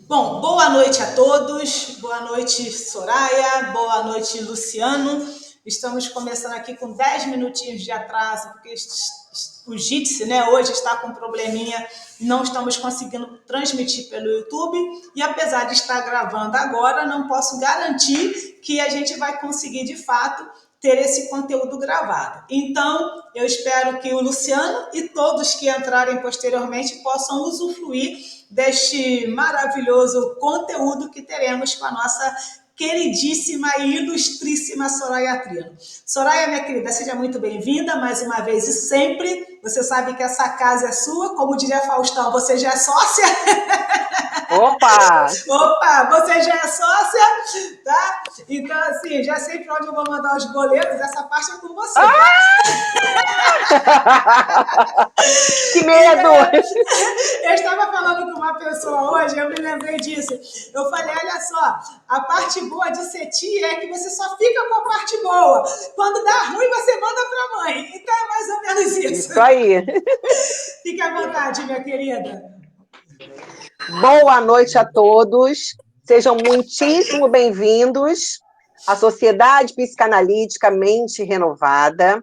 Bom, boa noite a todos, boa noite Soraya, boa noite Luciano. Estamos começando aqui com 10 minutinhos de atraso, porque o Jitsi, né, hoje está com um probleminha, não estamos conseguindo transmitir pelo YouTube, e apesar de estar gravando agora, não posso garantir que a gente vai conseguir de fato ter esse conteúdo gravado. Então, eu espero que o Luciano e todos que entrarem posteriormente possam usufruir deste maravilhoso conteúdo que teremos com a nossa queridíssima e ilustríssima Soraya Trino. Soraya, minha querida, seja muito bem-vinda mais uma vez e sempre. Você sabe que essa casa é sua, como diria Faustão, você já é sócia? Opa! Opa, você já é sócia, tá? Então, assim, já sei para onde eu vou mandar os boletos, essa parte é com você, tá? Que medo! Eu estava falando com uma pessoa hoje, eu me lembrei disso. Eu falei, olha só, a parte boa de ser tia é que você só fica com a parte boa. Quando dá ruim, você manda para a mãe. Então é mais ou menos isso. Isso aí. Fique à vontade, minha querida. Boa noite a todos. Sejam muitíssimo bem-vindos à Sociedade Psicanalítica Mente Renovada,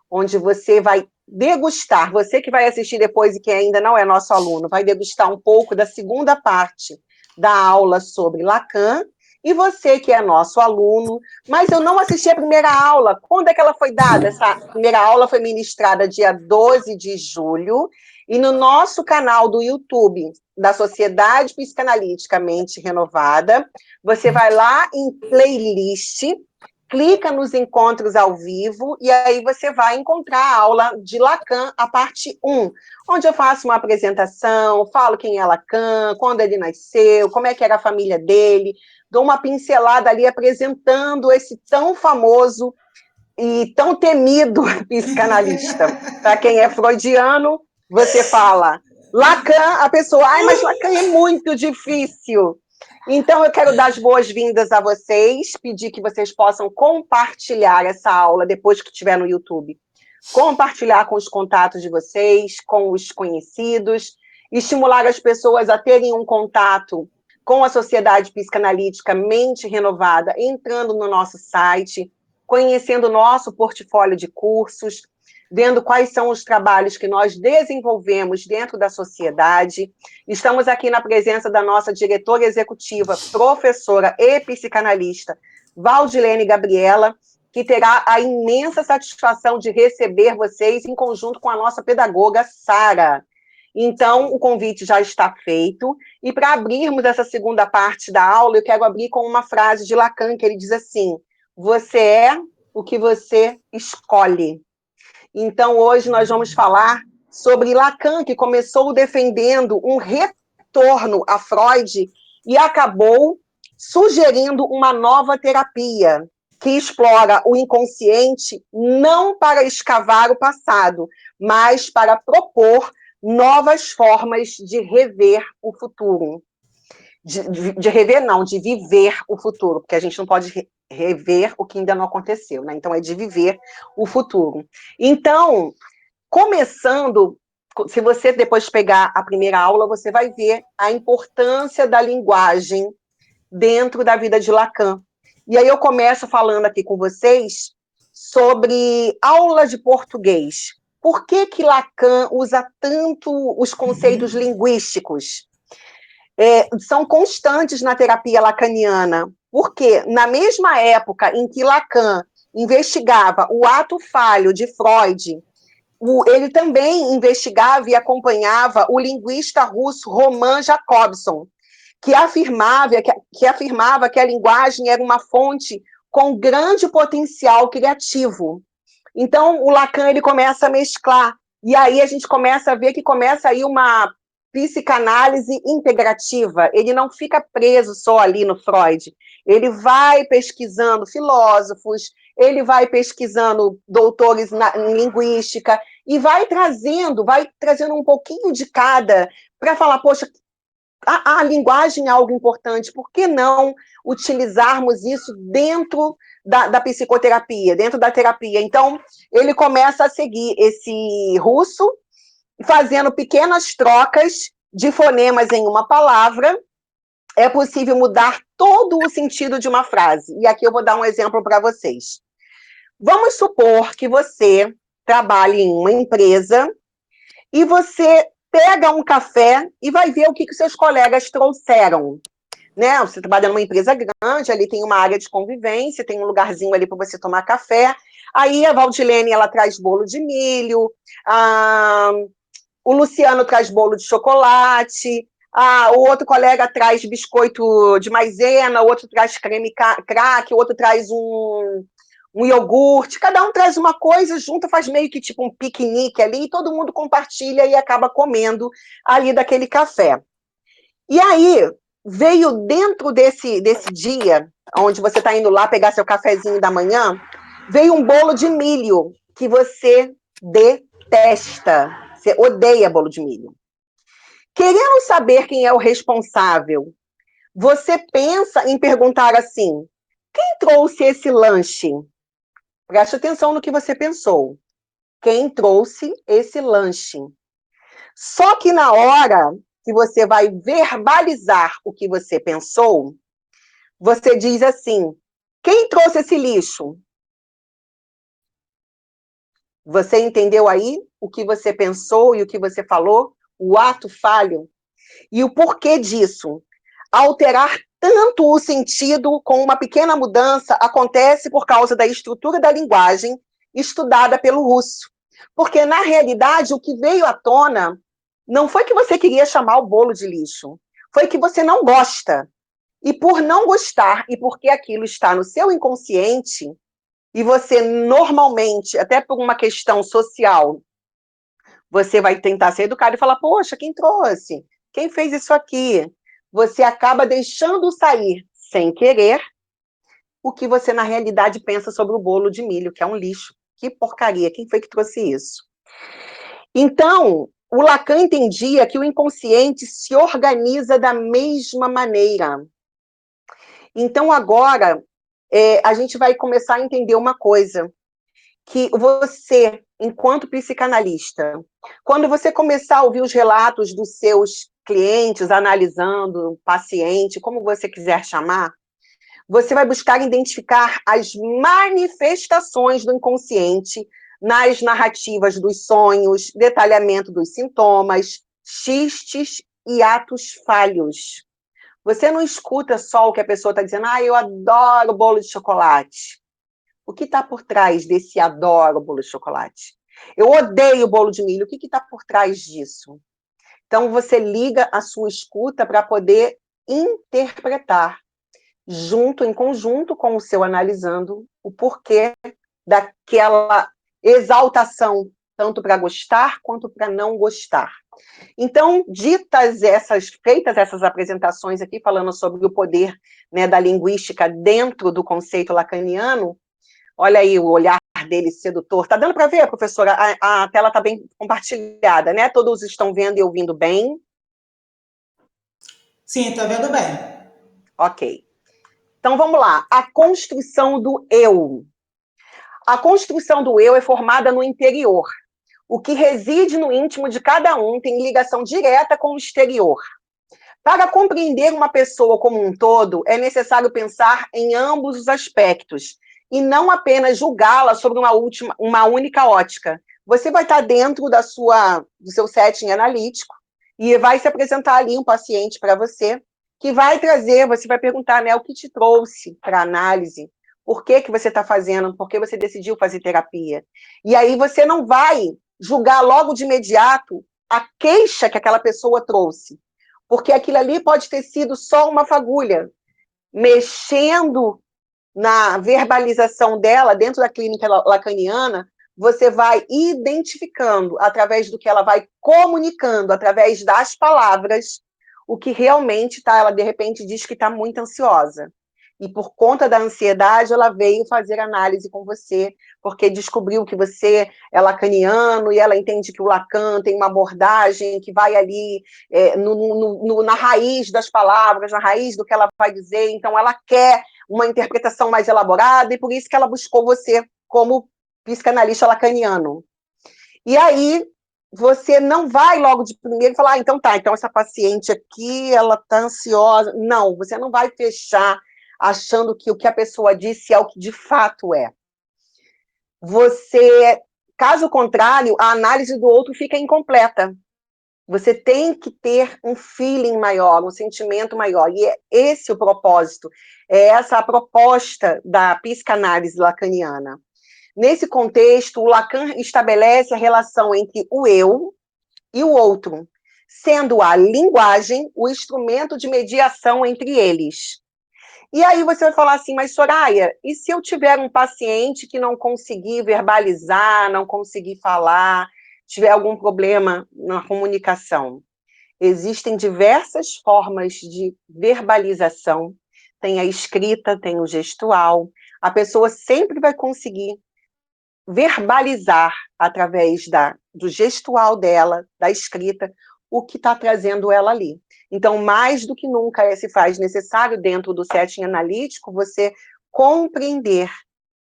onde você vai degustar, você que vai assistir depois e que ainda não é nosso aluno, vai degustar um pouco da segunda parte da aula sobre Lacan, e você que é nosso aluno, mas eu não assisti a primeira aula. Quando é que ela foi dada? Essa primeira aula foi ministrada dia 12 de julho, e no nosso canal do YouTube, da Sociedade Psicanalítica Mente Renovada, você vai lá em playlist, clica nos encontros ao vivo, e aí você vai encontrar a aula de Lacan, a parte 1, onde eu faço uma apresentação, falo quem é Lacan, quando ele nasceu, como é que era a família dele, dou uma pincelada ali apresentando esse tão famoso e tão temido psicanalista. Para quem é freudiano, você fala Lacan, a pessoa, ai, mas Lacan é muito difícil. Então, eu quero dar as boas-vindas a vocês, pedir que vocês possam compartilhar essa aula depois que estiver no YouTube. Compartilhar com os contatos de vocês, com os conhecidos, estimular as pessoas a terem um contato com a Sociedade Psicanalítica Mente Renovada, entrando no nosso site, conhecendo o nosso portfólio de cursos, vendo quais são os trabalhos que nós desenvolvemos dentro da sociedade. Estamos aqui na presença da nossa diretora executiva, professora e psicanalista, Valdilene Gabriela, que terá a imensa satisfação de receber vocês em conjunto com a nossa pedagoga, Sara. Então, o convite já está feito, e para abrirmos essa segunda parte da aula, eu quero abrir com uma frase de Lacan, que ele diz assim: você é o que você escolhe. Então, hoje nós vamos falar sobre Lacan, que começou defendendo um retorno a Freud e acabou sugerindo uma nova terapia, que explora o inconsciente não para escavar o passado, mas para propor novas formas de rever o futuro. De rever, não, de viver o futuro, porque a gente não pode rever o que ainda não aconteceu, né? Então, é de viver o futuro. Então, começando, se você depois pegar a primeira aula, você vai ver a importância da linguagem dentro da vida de Lacan. E aí eu começo falando aqui com vocês sobre aula de português. Por que que Lacan usa tanto os conceitos linguísticos? São constantes na terapia lacaniana, porque na mesma época em que Lacan investigava o ato falho de Freud, ele também investigava e acompanhava o linguista russo Roman Jakobson, que afirmava que a linguagem era uma fonte com grande potencial criativo. Então, o Lacan ele começa a mesclar, e aí a gente começa a ver que começa aí uma psicanálise integrativa. Ele não fica preso só ali no Freud, ele vai pesquisando filósofos, ele vai pesquisando doutores em linguística, e vai trazendo um pouquinho de cada, para falar, poxa, a linguagem é algo importante, por que não utilizarmos isso dentro da psicoterapia, dentro da terapia? Então, ele começa a seguir esse russo, fazendo pequenas trocas de fonemas em uma palavra, é possível mudar todo o sentido de uma frase. E aqui eu vou dar um exemplo para vocês. Vamos supor que você trabalhe em uma empresa e você pega um café e vai ver o que os seus colegas trouxeram. Né? Você trabalha numa empresa grande, ali tem uma área de convivência, tem um lugarzinho ali para você tomar café. Aí a Valdilene, ela traz bolo de milho, o Luciano traz bolo de chocolate, o outro colega traz biscoito de maisena, o outro traz creme crack, o outro traz um iogurte, cada um traz uma coisa, junto, faz meio que tipo um piquenique ali, e todo mundo compartilha e acaba comendo ali daquele café. E aí, veio dentro desse dia, onde você está indo lá pegar seu cafezinho da manhã, veio um bolo de milho que você detesta. Você odeia bolo de milho. Querendo saber quem é o responsável, você pensa em perguntar assim: quem trouxe esse lanche? Preste atenção no que você pensou. Quem trouxe esse lanche? Só que na hora que você vai verbalizar o que você pensou, você diz assim: quem trouxe esse lixo? Você entendeu aí o que você pensou e o que você falou? O ato falho? E o porquê disso? Alterar tanto o sentido com uma pequena mudança acontece por causa da estrutura da linguagem estudada pelo Russo. Porque, na realidade, o que veio à tona não foi que você queria chamar o bolo de lixo, foi que você não gosta. E por não gostar, e porque aquilo está no seu inconsciente, e você normalmente, até por uma questão social, você vai tentar ser educado e falar: poxa, quem trouxe? Quem fez isso aqui? Você acaba deixando sair, sem querer, o que você na realidade pensa sobre o bolo de milho, que é um lixo. Que porcaria, quem foi que trouxe isso? Então, o Lacan entendia que o inconsciente se organiza da mesma maneira. Então, agora, a gente vai começar a entender uma coisa, que você, enquanto psicanalista, quando você começar a ouvir os relatos dos seus clientes, analisando o paciente, como você quiser chamar, você vai buscar identificar as manifestações do inconsciente nas narrativas dos sonhos, detalhamento dos sintomas, xistes e atos falhos. Você não escuta só o que a pessoa está dizendo: eu adoro bolo de chocolate. O que está por trás desse adoro bolo de chocolate? Eu odeio bolo de milho. O que está por trás disso? Então, você liga a sua escuta para poder interpretar, em conjunto com o seu analisando, o porquê daquela exaltação, tanto para gostar quanto para não gostar. Então, feitas essas apresentações aqui, falando sobre o poder, né, da linguística dentro do conceito lacaniano, olha aí o olhar dele sedutor. Está dando para ver, professora? A tela está bem compartilhada, né? Todos estão vendo e ouvindo bem? Sim, está vendo bem. Ok. Então, vamos lá. A construção do eu. A construção do eu é formada no interior. O que reside no íntimo de cada um tem ligação direta com o exterior. Para compreender uma pessoa como um todo, é necessário pensar em ambos os aspectos, e não apenas julgá-la sobre uma única ótica. Você vai estar dentro do seu setting analítico, e vai se apresentar ali um paciente para você, que vai trazer, você vai perguntar, né, o que te trouxe para análise, por que você está fazendo, por que você decidiu fazer terapia. E aí você não vai julgar logo de imediato a queixa que aquela pessoa trouxe, porque aquilo ali pode ter sido só uma fagulha, mexendo na verbalização dela, dentro da clínica lacaniana, você vai identificando, através do que ela vai comunicando, através das palavras, o que realmente está. Ela, de repente, diz que está muito ansiosa. E por conta da ansiedade, ela veio fazer análise com você, porque descobriu que você é lacaniano e ela entende que o Lacan tem uma abordagem que vai ali na raiz das palavras, na raiz do que ela vai dizer. Então, ela quer uma interpretação mais elaborada e por isso que ela buscou você como psicanalista lacaniano. E aí, você não vai logo de primeiro falar, então tá, então essa paciente aqui, ela tá ansiosa. Não, você não vai fechar achando que o que a pessoa disse é o que de fato é. Você, caso contrário, a análise do outro fica incompleta. Você tem que ter um feeling maior, um sentimento maior. E é esse o propósito, é essa a proposta da psicanálise lacaniana. Nesse contexto, o Lacan estabelece a relação entre o eu e o outro, sendo a linguagem o instrumento de mediação entre eles. E aí você vai falar assim, mas Soraya, e se eu tiver um paciente que não conseguir verbalizar, não conseguir falar, tiver algum problema na comunicação? Existem diversas formas de verbalização, tem a escrita, tem o gestual, a pessoa sempre vai conseguir verbalizar através do gestual dela, da escrita, o que está trazendo ela ali. Então, mais do que nunca se faz necessário, dentro do setting analítico, você compreender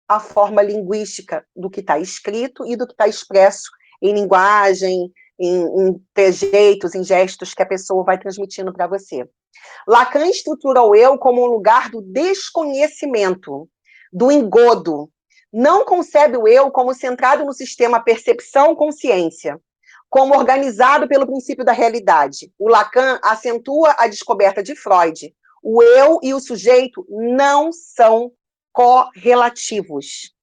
a forma linguística do que está escrito e do que está expresso em linguagem, em trejeitos, em gestos que a pessoa vai transmitindo para você. Lacan estrutura o eu como um lugar do desconhecimento, do engodo. Não concebe o eu como centrado no sistema percepção-consciência, como organizado pelo princípio da realidade. O Lacan acentua a descoberta de Freud. O eu e o sujeito não são correlativos.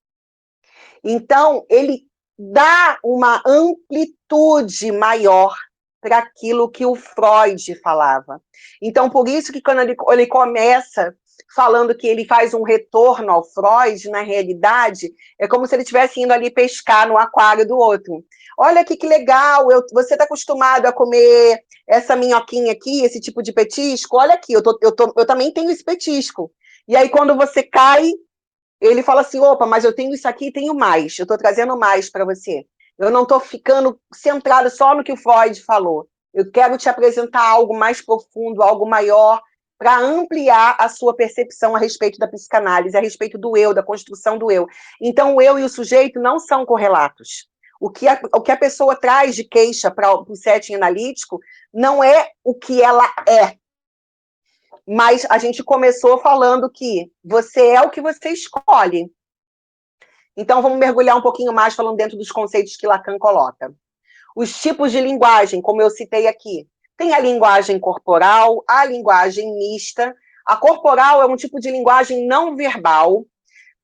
Então, ele dá uma amplitude maior para aquilo que o Freud falava. Então, por isso que quando ele começa falando que ele faz um retorno ao Freud, na realidade, é como se ele estivesse indo ali pescar no aquário do outro. Olha aqui que legal, você está acostumado a comer essa minhoquinha aqui, esse tipo de petisco? Olha aqui, eu também tenho esse petisco. E aí, quando você cai, ele fala assim, opa, mas eu tenho isso aqui e tenho mais, eu estou trazendo mais para você. Eu não estou ficando centrado só no que o Freud falou. Eu quero te apresentar algo mais profundo, algo maior, para ampliar a sua percepção a respeito da psicanálise, a respeito do eu, da construção do eu. Então, o eu e o sujeito não são correlatos. O que a pessoa traz de queixa para o setting analítico não é o que ela é. Mas a gente começou falando que você é o que você escolhe. Então, vamos mergulhar um pouquinho mais falando dentro dos conceitos que Lacan coloca. Os tipos de linguagem, como eu citei aqui. Tem a linguagem corporal, a linguagem mista. A corporal é um tipo de linguagem não verbal,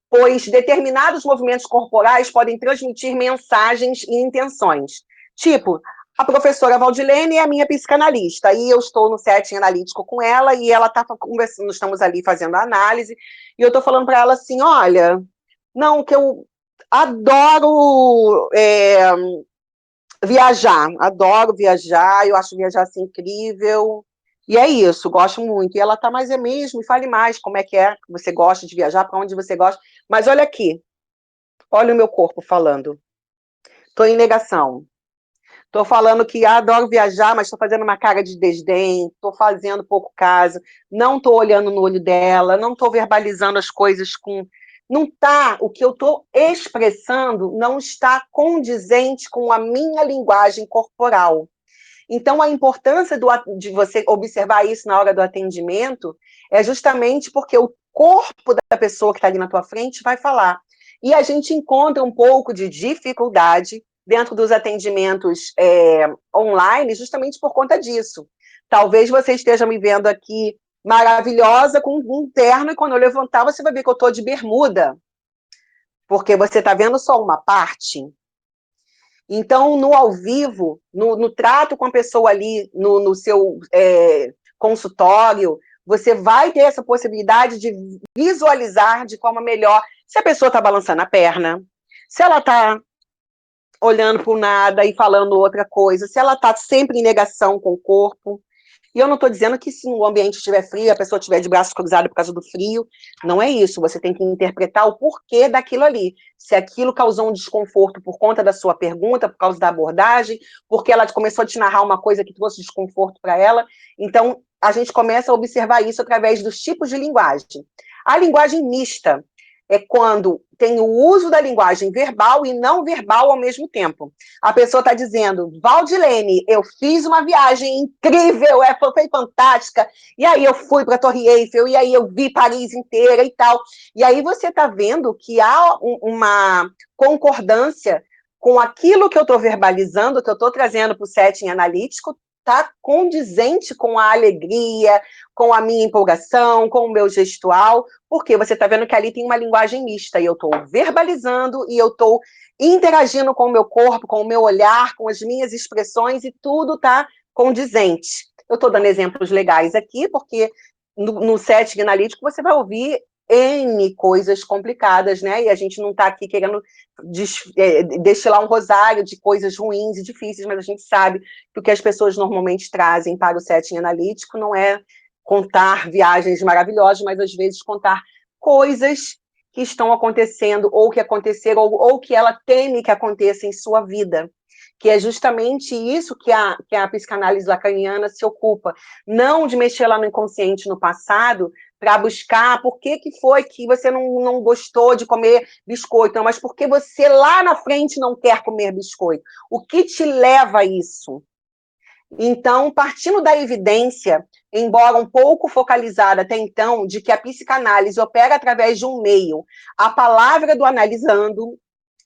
pois determinados movimentos corporais podem transmitir mensagens e intenções. Tipo, a professora Valdilene é a minha psicanalista, e eu estou no setting analítico com ela, e ela está conversando, estamos ali fazendo a análise, e eu estou falando para ela assim, olha, não, que eu adoro adoro viajar, eu acho viajar assim incrível, e é isso, gosto muito. E ela tá, mas é mesmo, me fale mais, como é que você gosta de viajar, para onde você gosta. Mas olha aqui, olha o meu corpo falando. Tô em negação. Tô falando que adoro viajar, mas tô fazendo uma cara de desdém, tô fazendo pouco caso, não tô olhando no olho dela, não tô verbalizando as coisas com... Não tá, o que eu tô expressando não está condizente com a minha linguagem corporal. Então, a importância de você observar isso na hora do atendimento é justamente porque o corpo da pessoa que está ali na tua frente vai falar. E a gente encontra um pouco de dificuldade dentro dos atendimentos online justamente por conta disso. Talvez você esteja me vendo aqui maravilhosa com um terno e quando eu levantar você vai ver que eu estou de bermuda, porque você está vendo só uma parte. Então, no ao vivo, no trato com a pessoa ali, no seu consultório, você vai ter essa possibilidade de visualizar de forma melhor se a pessoa está balançando a perna, se ela está olhando para o nada e falando outra coisa, se ela está sempre em negação com o corpo. E eu não estou dizendo que se o ambiente estiver frio, a pessoa estiver de braços cruzados por causa do frio, não é isso, você tem que interpretar o porquê daquilo ali, se aquilo causou um desconforto por conta da sua pergunta, por causa da abordagem, porque ela começou a te narrar uma coisa que trouxe desconforto para ela, então a gente começa a observar isso através dos tipos de linguagem. A linguagem mista é quando tem o uso da linguagem verbal e não verbal ao mesmo tempo. A pessoa está dizendo, Valdilene, eu fiz uma viagem incrível, foi fantástica, e aí eu fui para a Torre Eiffel, e aí eu vi Paris inteira e tal. E aí você está vendo que há uma concordância com aquilo que eu estou verbalizando, que eu estou trazendo para o setting analítico, está condizente com a alegria, com a minha empolgação, com o meu gestual, porque você está vendo que ali tem uma linguagem mista, e eu estou verbalizando, e eu estou interagindo com o meu corpo, com o meu olhar, com as minhas expressões, e tudo está condizente. Eu estou dando exemplos legais aqui, porque no setting analítico você vai ouvir N coisas complicadas, né? E a gente não está aqui querendo destilar um rosário de coisas ruins e difíceis, mas a gente sabe que o que as pessoas normalmente trazem para o setting analítico não é contar viagens maravilhosas, mas às vezes contar coisas que estão acontecendo, ou que aconteceram, ou que ela teme que aconteça em sua vida. Que é justamente isso que a psicanálise lacaniana se ocupa. Não de mexer lá no inconsciente, no passado, para buscar por que foi que você não gostou de comer biscoito, não, mas por que você lá na frente não quer comer biscoito. O que te leva a isso? Então, partindo da evidência, embora um pouco focalizada até então, de que a psicanálise opera através de um meio, a palavra do analisando,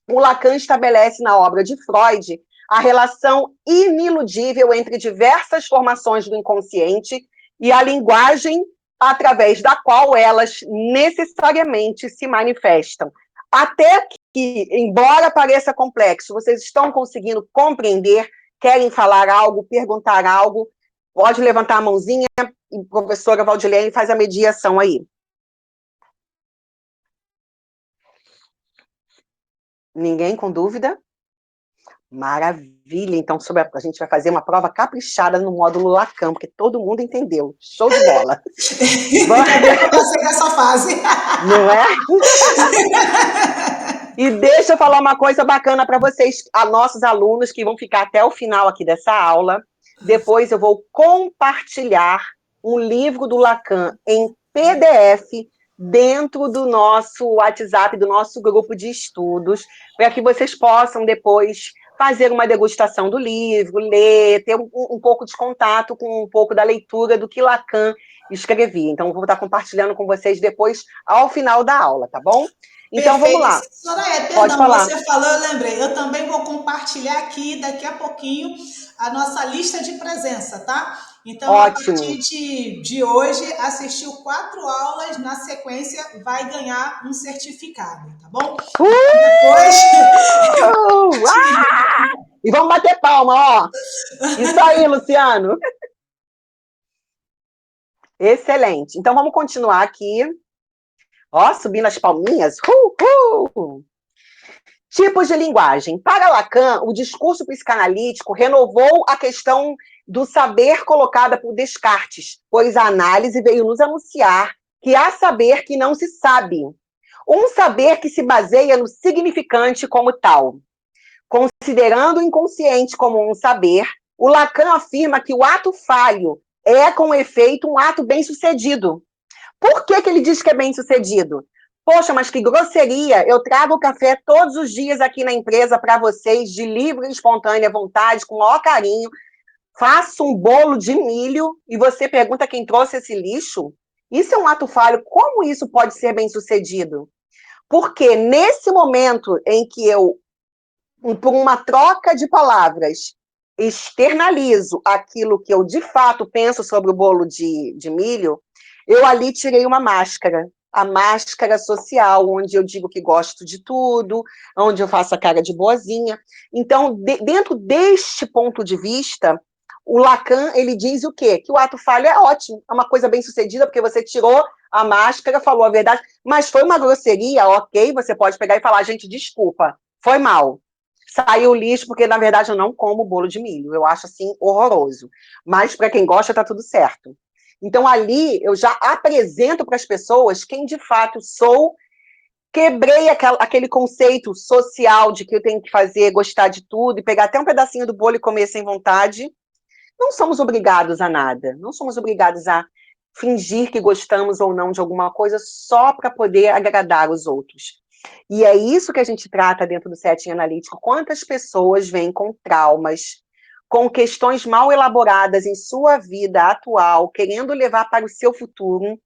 o Lacan estabelece na obra de Freud a relação iniludível entre diversas formações do inconsciente e a linguagem através da qual elas necessariamente se manifestam. Até que, embora pareça complexo, vocês estão conseguindo compreender, querem falar algo, perguntar algo, pode levantar a mãozinha, e a professora Valdilene faz a mediação aí. Ninguém com dúvida? Maravilha, então a gente vai fazer uma prova caprichada no módulo Lacan, porque todo mundo entendeu. Show de bola. Ainda bem que eu passei nessa fase. Não é? E deixa eu falar uma coisa bacana para vocês, a nossos alunos que vão ficar até o final aqui dessa aula. Depois eu vou compartilhar um livro do Lacan em PDF dentro do nosso WhatsApp, do nosso grupo de estudos, para que vocês possam depois fazer uma degustação do livro, ler, ter um pouco de contato com um pouco da leitura do que Lacan escrevia. Então, eu vou estar compartilhando com vocês depois, ao final da aula, tá bom? Então, Perfeito. vamos lá. Soraya, Pode perdão, falar. você falou, eu lembrei. Eu também vou compartilhar aqui, daqui a pouquinho, a nossa lista de presença, tá? Então, Ótimo. A partir de hoje, assistiu 4 aulas, na sequência, vai ganhar um certificado, tá bom? Depois... E vamos bater palma, ó. Isso aí, Luciano. Excelente. Então, vamos continuar aqui. Ó, subindo as palminhas. Tipos de linguagem. Para Lacan, o discurso psicanalítico renovou a questão do saber colocada por Descartes, pois a análise veio nos anunciar que há saber que não se sabe. Um saber que se baseia no significante como tal. Considerando o inconsciente como um saber, o Lacan afirma que o ato falho é, com efeito, um ato bem-sucedido. Por que ele diz que é bem-sucedido? Poxa, mas que grosseria! Eu trago café todos os dias aqui na empresa para vocês, de livre e espontânea vontade, com o maior carinho. Faço um bolo de milho e você pergunta quem trouxe esse lixo? Isso é um ato falho. Como isso pode ser bem-sucedido? Porque nesse momento em que eu, por uma troca de palavras, externalizo aquilo que eu de fato penso sobre o bolo de milho, eu ali tirei uma máscara, a máscara social, onde eu digo que gosto de tudo, onde eu faço a cara de boazinha. Então, dentro deste ponto de vista, o Lacan, ele diz o quê? Que o ato falho é ótimo, é uma coisa bem sucedida, porque você tirou a máscara, falou a verdade, mas foi uma grosseria, ok, você pode pegar e falar, gente, desculpa, foi mal. Saiu o lixo, porque, na verdade, eu não como bolo de milho. Eu acho, assim, horroroso. Mas, para quem gosta, tá tudo certo. Então, ali, eu já apresento para as pessoas quem, de fato, sou. Quebrei aquele conceito social de que eu tenho que fazer, gostar de tudo, e pegar até um pedacinho do bolo e comer sem vontade. Não somos obrigados a nada. Não somos obrigados a fingir que gostamos ou não de alguma coisa só para poder agradar os outros. E é isso que a gente trata dentro do setting analítico. Quantas pessoas vêm com traumas, com questões mal elaboradas em sua vida atual, querendo levar para o seu futuro,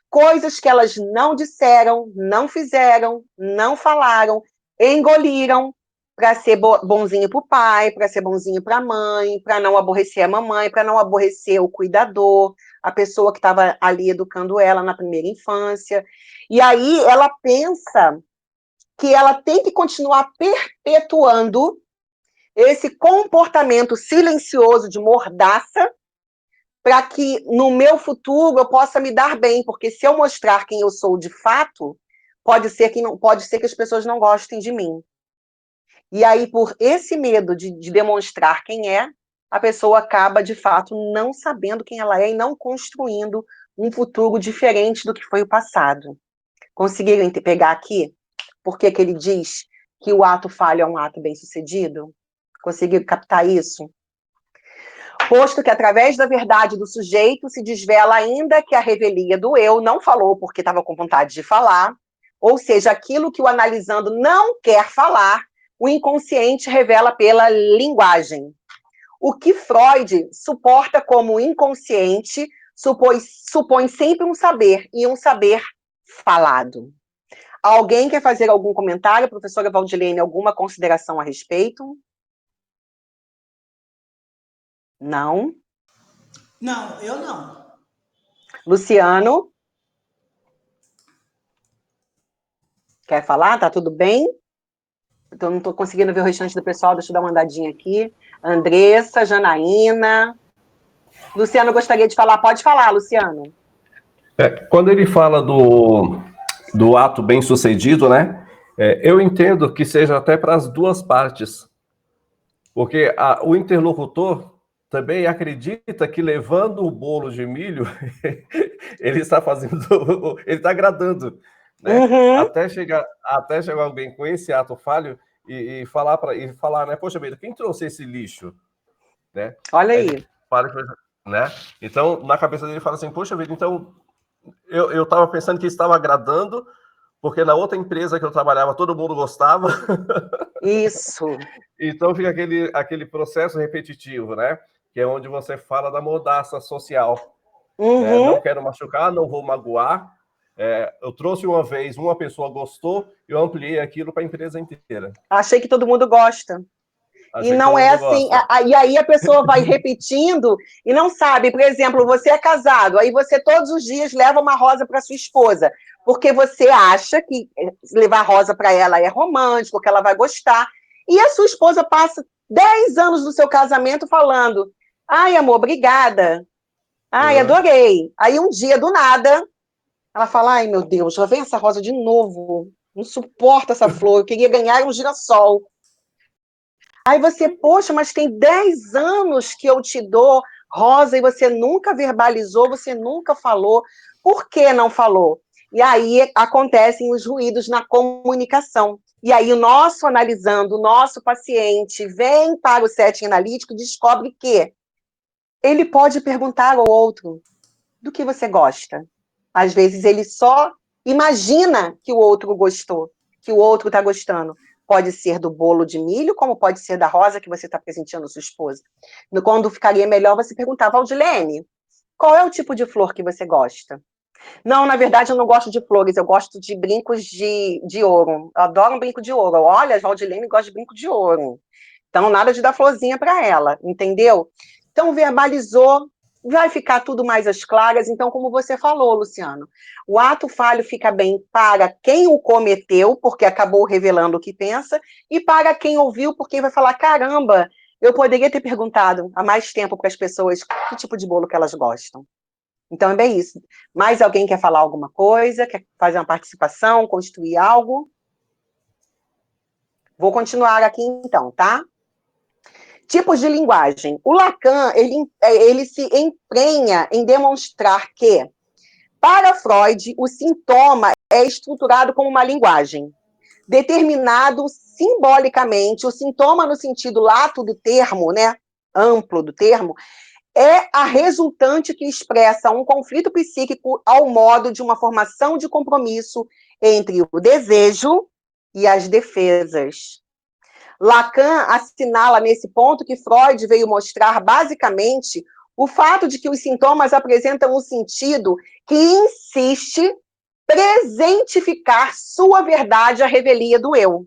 coisas que elas não disseram, não fizeram, não falaram, engoliram para ser bonzinho para o pai, para ser bonzinho para a mãe, para não aborrecer a mamãe, para não aborrecer o cuidador, a pessoa que estava ali educando ela na primeira infância. E aí ela pensa que ela tem que continuar perpetuando esse comportamento silencioso de mordaça para que no meu futuro eu possa me dar bem, porque se eu mostrar quem eu sou de fato, pode ser que as pessoas não gostem de mim. E aí, por esse medo de demonstrar quem é, a pessoa acaba, de fato, não sabendo quem ela é e não construindo um futuro diferente do que foi o passado. Conseguiram pegar aqui? Por que ele diz que o ato falho é um ato bem-sucedido? Conseguiram captar isso? Posto que através da verdade do sujeito se desvela ainda que a revelia do eu não falou porque estava com vontade de falar, ou seja, aquilo que o analisando não quer falar, o inconsciente revela pela linguagem. O que Freud suporta como inconsciente supõe sempre um saber, e um saber falado. Alguém quer fazer algum comentário, professora Valdilene, alguma consideração a respeito? Não? Não, eu não. Luciano? Quer falar? Tá tudo bem? Então, não estou conseguindo ver o restante do pessoal, deixa eu dar uma andadinha aqui. Andressa, Janaína. Luciano gostaria de falar. Pode falar, Luciano. Quando ele fala do ato bem-sucedido, né? Eu entendo que seja até para as duas partes. Porque o interlocutor também acredita que levando o bolo de milho, ele está fazendo, ele está agradando, né? Uhum. Até chegar alguém com esse ato falho e falar, né? Poxa vida, quem trouxe esse lixo, né? Olha aí. Ele fala, né? Então, na cabeça dele, ele fala assim, poxa vida, então eu estava pensando que estava agradando, porque na outra empresa que eu trabalhava todo mundo gostava. Isso. Então fica aquele processo repetitivo, né? Que é onde você fala da mordaça social. Uhum. Né? Não quero machucar, não vou magoar. Eu trouxe uma vez, uma pessoa gostou, eu ampliei aquilo para a empresa inteira. Achei que todo mundo gosta. Achei E que não todo é mundo assim. gosta. E aí a pessoa vai repetindo e não sabe. Por exemplo, você é casado, aí você todos os dias leva uma rosa para sua esposa, porque você acha que levar rosa para ela é romântico, que ela vai gostar. E a sua esposa passa 10 anos do seu casamento falando: ai, amor, obrigada. Ai, adorei. Aí um dia, do nada, ela fala: ai, meu Deus, já vem essa rosa de novo. Não suporto essa flor, eu queria ganhar um girassol. Aí você, poxa, mas tem 10 anos que eu te dou rosa e você nunca verbalizou, você nunca falou. Por que não falou? E aí acontecem os ruídos na comunicação. E aí o nosso analisando, o nosso paciente vem para o setting analítico e descobre que ele pode perguntar ao outro do que você gosta. Às vezes ele só imagina que o outro gostou, que o outro está gostando. Pode ser do bolo de milho, como pode ser da rosa que você está presenteando a sua esposa. Quando ficaria melhor você perguntar, Valdilene, qual é o tipo de flor que você gosta? Não, na verdade eu não gosto de flores, eu gosto de brincos de ouro. Eu adoro um brinco de ouro. Olha, a Valdilene gosta de brinco de ouro. Então, nada de dar florzinha para ela, entendeu? Então, verbalizou, vai ficar tudo mais às claras. Então, como você falou, Luciano, o ato falho fica bem para quem o cometeu, porque acabou revelando o que pensa, e para quem ouviu, porque vai falar, caramba, eu poderia ter perguntado há mais tempo para as pessoas que tipo de bolo que elas gostam. Então, é bem isso. Mais alguém quer falar alguma coisa? Quer fazer uma participação, construir algo? Vou continuar aqui, então, tá? Tipos de linguagem. O Lacan, ele se emprenha em demonstrar que, para Freud, o sintoma é estruturado como uma linguagem. Determinado simbolicamente, o sintoma no sentido lato do termo, né, amplo do termo, é a resultante que expressa um conflito psíquico ao modo de uma formação de compromisso entre o desejo e as defesas. Lacan assinala nesse ponto que Freud veio mostrar, basicamente, o fato de que os sintomas apresentam um sentido que insiste presentificar sua verdade à revelia do eu.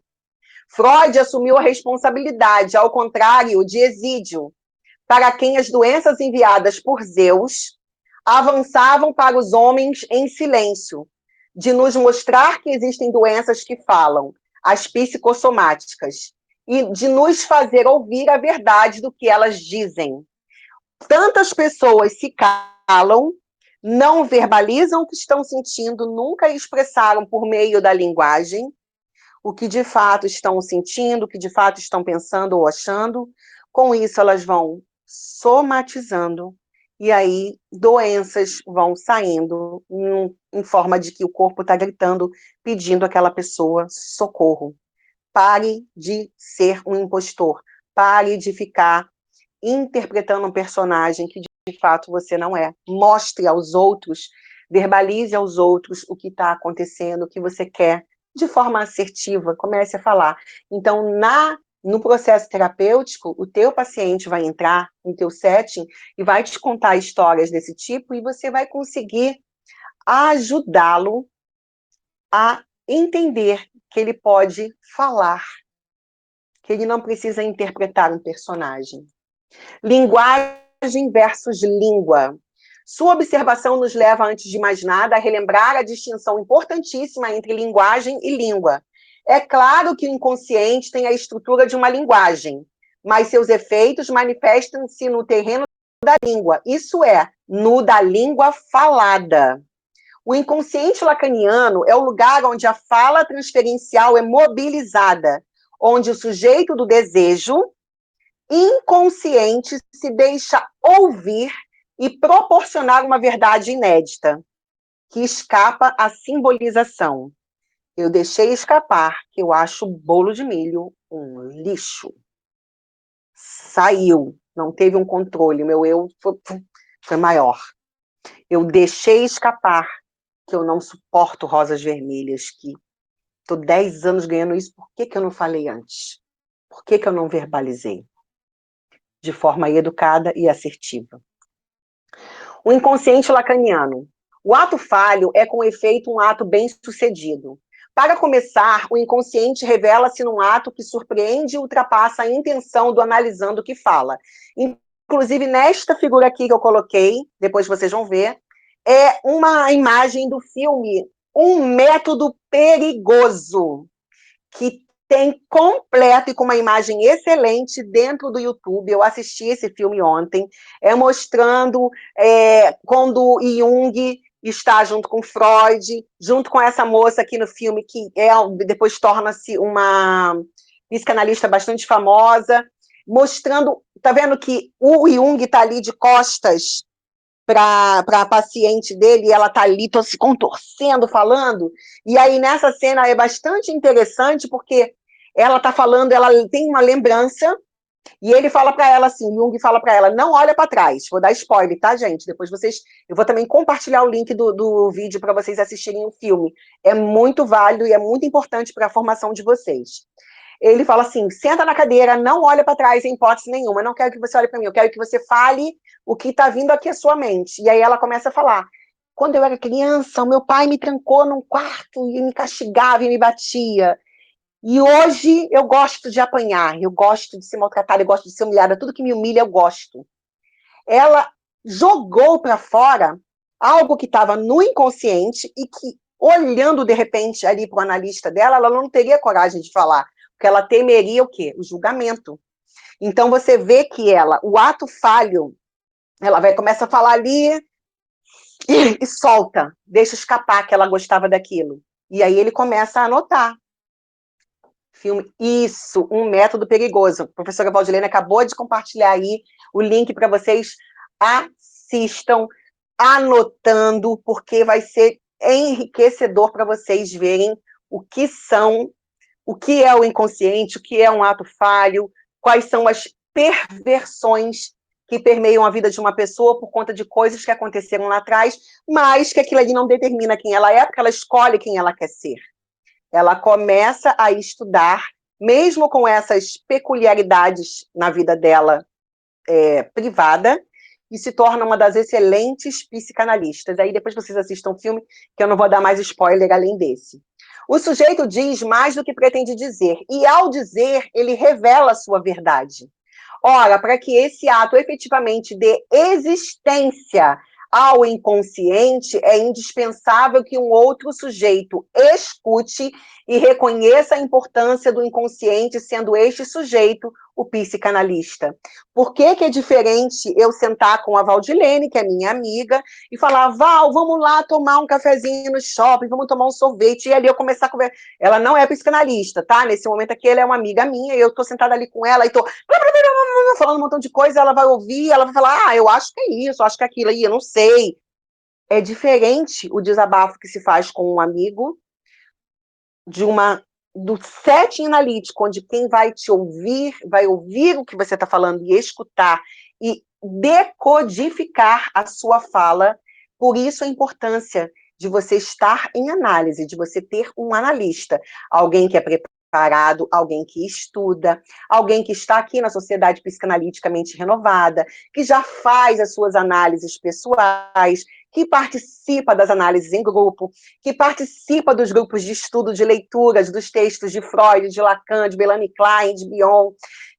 Freud assumiu a responsabilidade, ao contrário de Exídio, para quem as doenças enviadas por Zeus avançavam para os homens em silêncio, de nos mostrar que existem doenças que falam, as psicossomáticas, e de nos fazer ouvir a verdade do que elas dizem. Tantas pessoas se calam, não verbalizam o que estão sentindo, nunca expressaram por meio da linguagem o que de fato estão sentindo, o que de fato estão pensando ou achando. Com isso, elas vão somatizando, e aí doenças vão saindo em forma de que o corpo está gritando, pedindo àquela pessoa socorro. Pare de ser um impostor, pare de ficar interpretando um personagem que de fato você não é. Mostre aos outros, verbalize aos outros o que está acontecendo, o que você quer, de forma assertiva, comece a falar. Então, no processo terapêutico, o teu paciente vai entrar no teu setting e vai te contar histórias desse tipo e você vai conseguir ajudá-lo a entender que ele pode falar, que ele não precisa interpretar um personagem. Linguagem versus língua. Sua observação nos leva, antes de mais nada, a relembrar a distinção importantíssima entre linguagem e língua. É claro que o inconsciente tem a estrutura de uma linguagem, mas seus efeitos manifestam-se no terreno da língua, isso é, no da língua falada. O inconsciente lacaniano é o lugar onde a fala transferencial é mobilizada, onde o sujeito do desejo inconsciente se deixa ouvir e proporcionar uma verdade inédita, que escapa à simbolização. Eu deixei escapar que eu acho o bolo de milho um lixo. Saiu, não teve um controle, meu eu foi maior. Eu deixei escapar que eu não suporto rosas vermelhas, que estou 10 anos ganhando isso, por que eu não falei antes? Por que eu não verbalizei? De forma educada e assertiva. O inconsciente lacaniano. O ato falho é, com efeito, um ato bem-sucedido. Para começar, o inconsciente revela-se num ato que surpreende e ultrapassa a intenção do analisando que fala. Inclusive, nesta figura aqui que eu coloquei, depois vocês vão ver, é uma imagem do filme Um Método Perigoso, que tem completo e com uma imagem excelente dentro do YouTube. Eu assisti esse filme ontem, mostrando quando Jung está junto com Freud, junto com essa moça aqui no filme, que depois torna-se uma psicanalista bastante famosa, mostrando, tá vendo que o Jung está ali de costas para a paciente dele, e ela está ali se contorcendo, falando, e aí nessa cena é bastante interessante, porque ela está falando, ela tem uma lembrança, e ele fala para ela assim, Jung fala para ela, não olha para trás, vou dar spoiler, tá, gente? Depois eu vou também compartilhar o link do vídeo para vocês assistirem o filme, é muito válido e é muito importante para a formação de vocês. Ele fala assim, senta na cadeira, não olha para trás em hipótese nenhuma, eu não quero que você olhe para mim, eu quero que você fale o que está vindo aqui à sua mente. E aí ela começa a falar, quando eu era criança, o meu pai me trancou num quarto e me castigava e me batia. E hoje eu gosto de apanhar, eu gosto de ser maltratada, eu gosto de ser humilhada, tudo que me humilha eu gosto. Ela jogou para fora algo que estava no inconsciente e que, olhando de repente ali para o analista dela, ela não teria coragem de falar, porque ela temeria o quê? O julgamento. Então você vê que o ato falho, ela começa a falar ali e solta, deixa escapar que ela gostava daquilo. E aí ele começa a anotar. Filme, isso, Um Método Perigoso. A professora Valdilene acabou de compartilhar aí o link para vocês. Assistam, anotando, porque vai ser enriquecedor para vocês verem o que é o inconsciente, o que é um ato falho, quais são as perversões que permeiam a vida de uma pessoa por conta de coisas que aconteceram lá atrás, mas que aquilo ali não determina quem ela é, porque ela escolhe quem ela quer ser. Ela começa a estudar, mesmo com essas peculiaridades na vida dela privada, e se torna uma das excelentes psicanalistas. Aí depois vocês assistam o filme, que eu não vou dar mais spoiler além desse. O sujeito diz mais do que pretende dizer, e ao dizer, ele revela a sua verdade. Ora, para que esse ato efetivamente dê existência ao inconsciente, é indispensável que um outro sujeito escute e reconheça a importância do inconsciente, sendo este sujeito o psicanalista. Por que é diferente eu sentar com a Valdilene, que é minha amiga, e falar, Val, vamos lá tomar um cafezinho no shopping, vamos tomar um sorvete, e ali eu começar a conversar. Ela não é psicanalista, tá? Nesse momento aqui, ela é uma amiga minha, e eu tô sentada ali com ela, e tô falando um montão de coisa, ela vai ouvir, ela vai falar, eu acho que é isso, eu acho que é aquilo aí, eu não sei. É diferente o desabafo que se faz com um amigo do setting analítico, onde quem vai te ouvir, vai ouvir o que você está falando e escutar e decodificar a sua fala. Por isso a importância de você estar em análise, de você ter um analista, alguém que é preparado, alguém que estuda, alguém que está aqui na Sociedade Psicanaliticamente Renovada, que já faz as suas análises pessoais, que participa das análises em grupo, que participa dos grupos de estudo de leituras dos textos de Freud, de Lacan, de Melanie Klein, de Bion,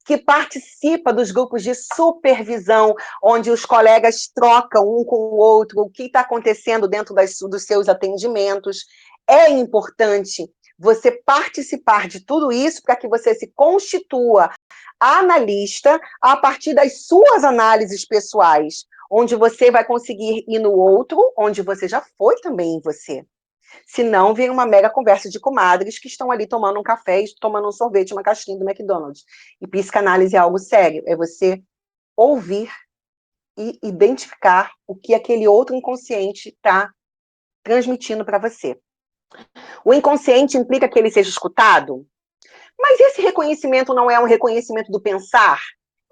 que participa dos grupos de supervisão, onde os colegas trocam um com o outro o que está acontecendo dentro dos seus atendimentos. É importante você participar de tudo isso para que você se constitua analista a partir das suas análises pessoais, onde você vai conseguir ir no outro, onde você já foi também em você. Senão, vem uma mega conversa de comadres que estão ali tomando um café e tomando um sorvete, uma caixinha do McDonald's. E psicanálise é algo sério, é você ouvir e identificar o que aquele outro inconsciente está transmitindo para você. O inconsciente implica que ele seja escutado? Mas esse reconhecimento não é um reconhecimento do pensar?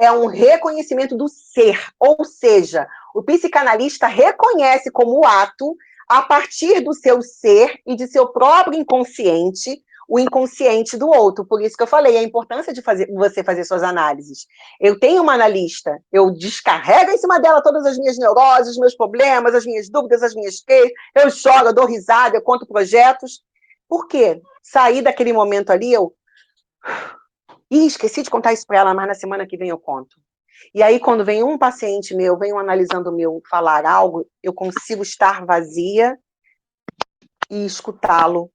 É um reconhecimento do ser. Ou seja, o psicanalista reconhece como ato, a partir do seu ser e de seu próprio inconsciente, o inconsciente do outro. Por isso que eu falei a importância de você fazer suas análises. Eu tenho uma analista, eu descarrego em cima dela todas as minhas neuroses, os meus problemas, as minhas dúvidas, as minhas queixas, eu choro, eu dou risada, eu conto projetos. Por quê? Sair daquele momento ali, esqueci de contar isso para ela, mas na semana que vem eu conto. E aí, quando vem um paciente meu, vem um analisando meu falar algo, eu consigo estar vazia e escutá-lo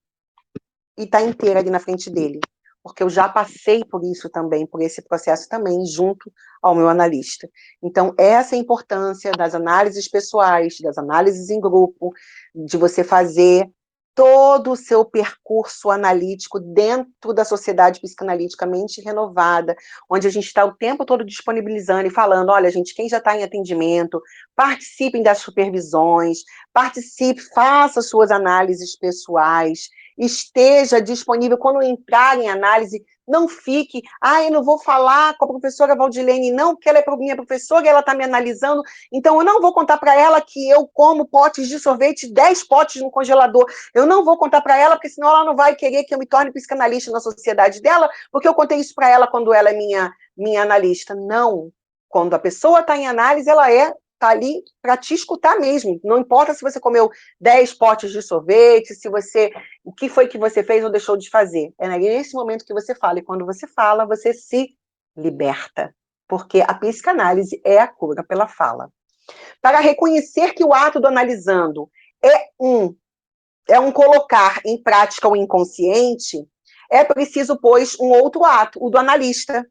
e estar inteira ali na frente dele. Porque eu já passei por isso também, por esse processo também, junto ao meu analista. Então, essa é a importância das análises pessoais, das análises em grupo, de você fazer todo o seu percurso analítico dentro da Sociedade Psicanaliticamente Renovada, onde a gente está o tempo todo disponibilizando e falando, olha, gente, quem já está em atendimento, participem das supervisões, participe, faça suas análises pessoais, esteja disponível quando entrar em análise, não fique, eu não vou falar com a professora Valdilene, não, porque ela é minha professora e ela está me analisando, então eu não vou contar para ela que eu como potes de sorvete, 10 potes no congelador, eu não vou contar para ela, porque senão ela não vai querer que eu me torne psicanalista na sociedade dela, porque eu contei isso para ela quando ela é minha analista. Não, quando a pessoa está em análise, ela está ali para te escutar mesmo, não importa se você comeu 10 potes de sorvete, o que foi que você fez ou deixou de fazer, é nesse momento que você fala, e quando você fala, você se liberta, porque a psicanálise é a cura pela fala. Para reconhecer que o ato do analisando é um colocar em prática o inconsciente, é preciso, pois, um outro ato, o do analista.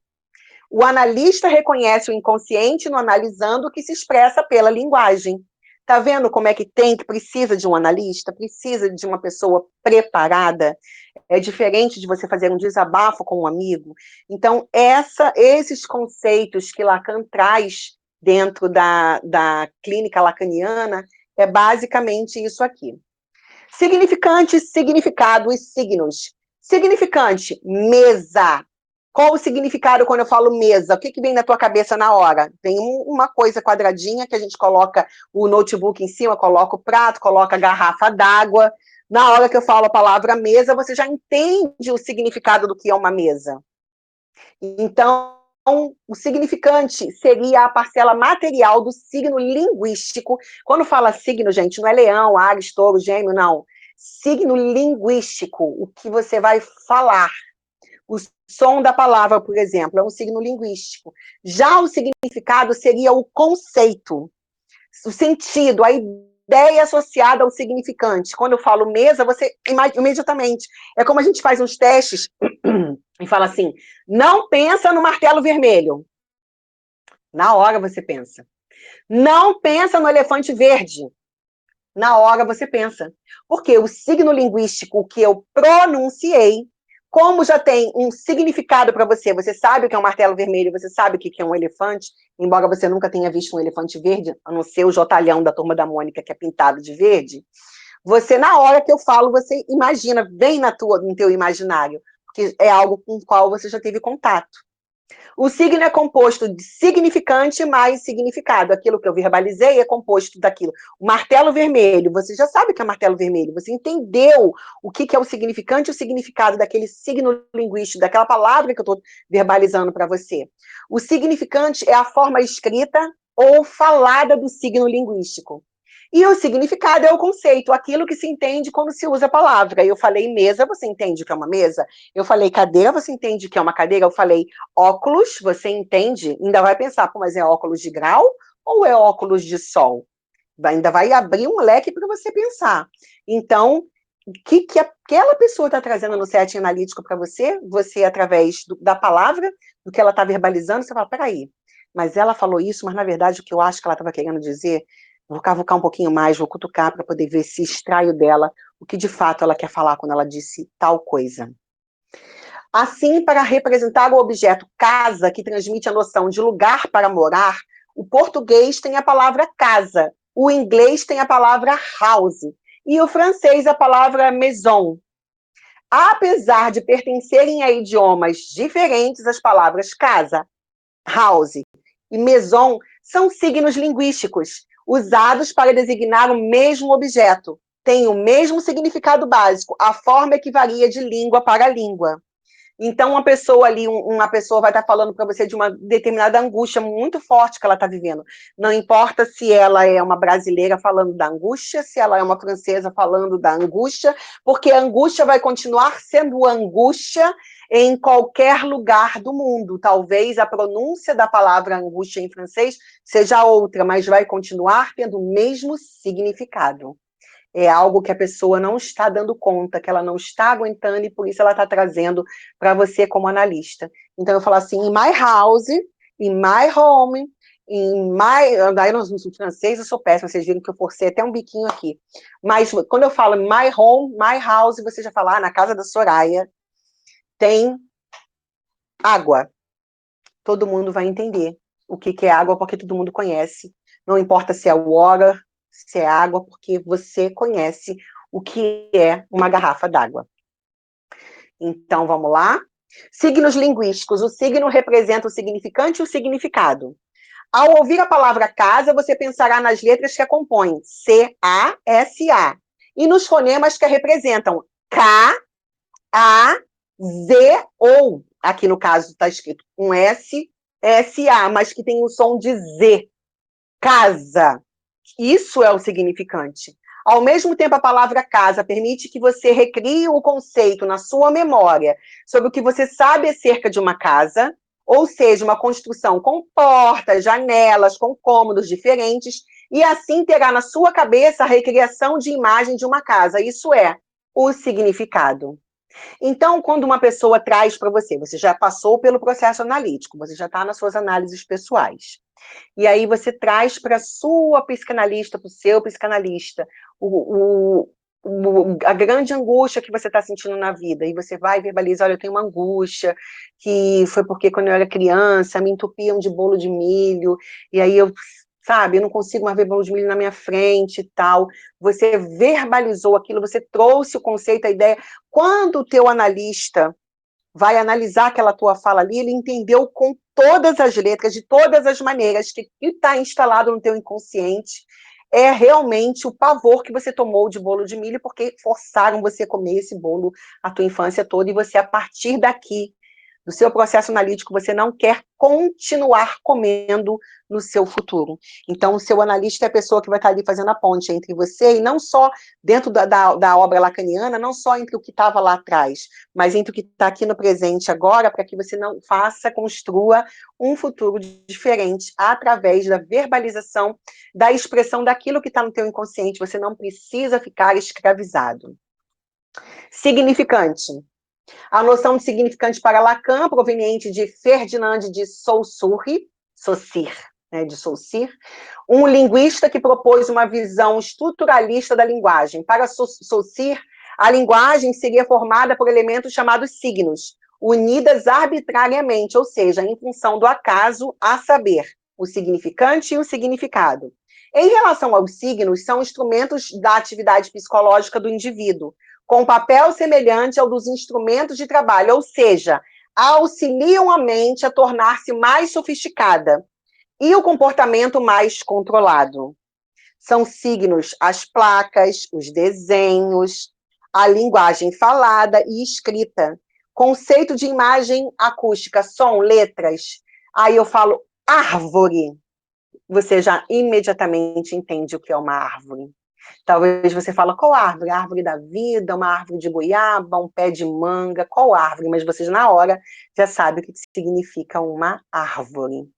O analista reconhece o inconsciente no analisando que se expressa pela linguagem. Tá vendo como é que precisa de um analista? Precisa de uma pessoa preparada? É diferente de você fazer um desabafo com um amigo. Então, esses conceitos que Lacan traz dentro da clínica lacaniana é basicamente isso aqui. Significante, significado e signos. Significante, mesa. Qual o significado quando eu falo mesa? O que vem na tua cabeça na hora? Tem uma coisa quadradinha que a gente coloca o notebook em cima, coloca o prato, coloca a garrafa d'água. Na hora que eu falo a palavra mesa, você já entende o significado do que é uma mesa. Então, o significante seria a parcela material do signo linguístico. Quando fala signo, gente, não é leão, Áries, touro, gêmeo, não. Signo linguístico, o que você vai falar. O som da palavra, por exemplo, é um signo linguístico. Já o significado seria o conceito, o sentido, a ideia associada ao significante. Quando eu falo mesa, você imediatamente. É como a gente faz uns testes e fala assim: não pensa no martelo vermelho. Na hora você pensa. Não pensa no elefante verde. Na hora você pensa. Porque o signo linguístico que eu pronunciei, como já tem um significado para você, você sabe o que é um martelo vermelho, você sabe o que é um elefante, embora você nunca tenha visto um elefante verde, a não ser o Jotalhão da Turma da Mônica, que é pintado de verde, você, na hora que eu falo, você imagina, vem no teu imaginário, porque é algo com o qual você já teve contato. O signo é composto de significante mais significado. Aquilo que eu verbalizei é composto daquilo. O martelo vermelho, você já sabe o que é martelo vermelho. Você entendeu o que é o significante e o significado daquele signo linguístico, daquela palavra que eu estou verbalizando para você. O significante é a forma escrita ou falada do signo linguístico. E o significado é o conceito, aquilo que se entende quando se usa a palavra. Eu falei mesa, você entende o que é uma mesa? Eu falei cadeira, você entende o que é uma cadeira? Eu falei óculos, você entende? Ainda vai pensar, pô, mas é óculos de grau ou é óculos de sol? Ainda vai abrir um leque para você pensar. Então, o que aquela pessoa está trazendo no setting analítico para você, através da palavra, do que ela está verbalizando, você fala, peraí, mas ela falou isso, mas na verdade o que eu acho que ela estava querendo dizer, vou cavucar um pouquinho mais, vou cutucar para poder ver se extraio dela o que de fato ela quer falar quando ela disse tal coisa. Assim, para representar o objeto casa, que transmite a noção de lugar para morar, o português tem a palavra casa, o inglês tem a palavra house, e o francês a palavra maison. Apesar de pertencerem a idiomas diferentes, as palavras casa, house e maison são signos linguísticos, usados para designar o mesmo objeto. Tem o mesmo significado básico, a forma é que varia de língua para língua. Então, uma pessoa vai estar falando para você de uma determinada angústia muito forte que ela está vivendo. Não importa se ela é uma brasileira falando da angústia, se ela é uma francesa falando da angústia, porque a angústia vai continuar sendo angústia em qualquer lugar do mundo. Talvez a pronúncia da palavra angústia em francês seja outra, mas vai continuar tendo o mesmo significado. É algo que a pessoa não está dando conta, que ela não está aguentando, e por isso ela está trazendo para você como analista. Então, eu falo assim, in my house, in my home, in my... Daí, no francês, eu sou péssima, vocês viram que eu forcei até um biquinho aqui. Mas, quando eu falo my home, my house, você já fala, na casa da Soraya tem água. Todo mundo vai entender o que é água, porque todo mundo conhece. Não importa se é water, se é água, porque você conhece o que é uma garrafa d'água. Então, vamos lá? Signos linguísticos. O signo representa o significante e o significado. Ao ouvir a palavra casa, você pensará nas letras que a compõem, C-A-S-A, e nos fonemas que a representam, K, A, Z, ou, aqui no caso está escrito um S, S-A, mas que tem o som de Z. Casa. Isso é o significante. Ao mesmo tempo, a palavra casa permite que você recrie o conceito na sua memória sobre o que você sabe acerca de uma casa, ou seja, uma construção com portas, janelas, com cômodos diferentes, e assim terá na sua cabeça a recriação de imagem de uma casa. Isso é o significado. Então, quando uma pessoa traz para você, você já passou pelo processo analítico, você já está nas suas análises pessoais. E aí você traz para a sua psicanalista, para o seu psicanalista, a grande angústia que você está sentindo na vida. E você vai e verbaliza, olha, eu tenho uma angústia, que foi porque quando eu era criança, me entupiam de bolo de milho, e aí eu não consigo mais ver bolo de milho na minha frente e tal. Você verbalizou aquilo, você trouxe o conceito, a ideia. Quando o teu analista vai analisar aquela tua fala ali, ele entendeu com todas as letras, de todas as maneiras, que está instalado no teu inconsciente é realmente o pavor que você tomou de bolo de milho, porque forçaram você a comer esse bolo a tua infância toda, e você, a partir daqui, do seu processo analítico, você não quer continuar comendo no seu futuro. Então, o seu analista é a pessoa que vai estar ali fazendo a ponte entre você, e não só dentro da obra lacaniana, não só entre o que estava lá atrás, mas entre o que está aqui no presente agora, para que você não construa um futuro diferente através da verbalização, da expressão daquilo que está no teu inconsciente. Você não precisa ficar escravizado. Significante. A noção de significante para Lacan, proveniente de Ferdinand de Saussure, de Saussure, um linguista que propôs uma visão estruturalista da linguagem. Para Saussure, a linguagem seria formada por elementos chamados signos, unidas arbitrariamente, ou seja, em função do acaso, a saber, o significante e o significado. Em relação aos signos, são instrumentos da atividade psicológica do indivíduo, com papel semelhante ao dos instrumentos de trabalho, ou seja, auxiliam a mente a tornar-se mais sofisticada e o comportamento mais controlado. São signos as placas, os desenhos, a linguagem falada e escrita, conceito de imagem acústica, som, letras. Aí eu falo árvore, você já imediatamente entende o que é uma árvore. Talvez você fala, qual árvore? A árvore da vida, uma árvore de goiaba, um pé de manga, qual árvore? Mas vocês, na hora, já sabem o que significa uma árvore.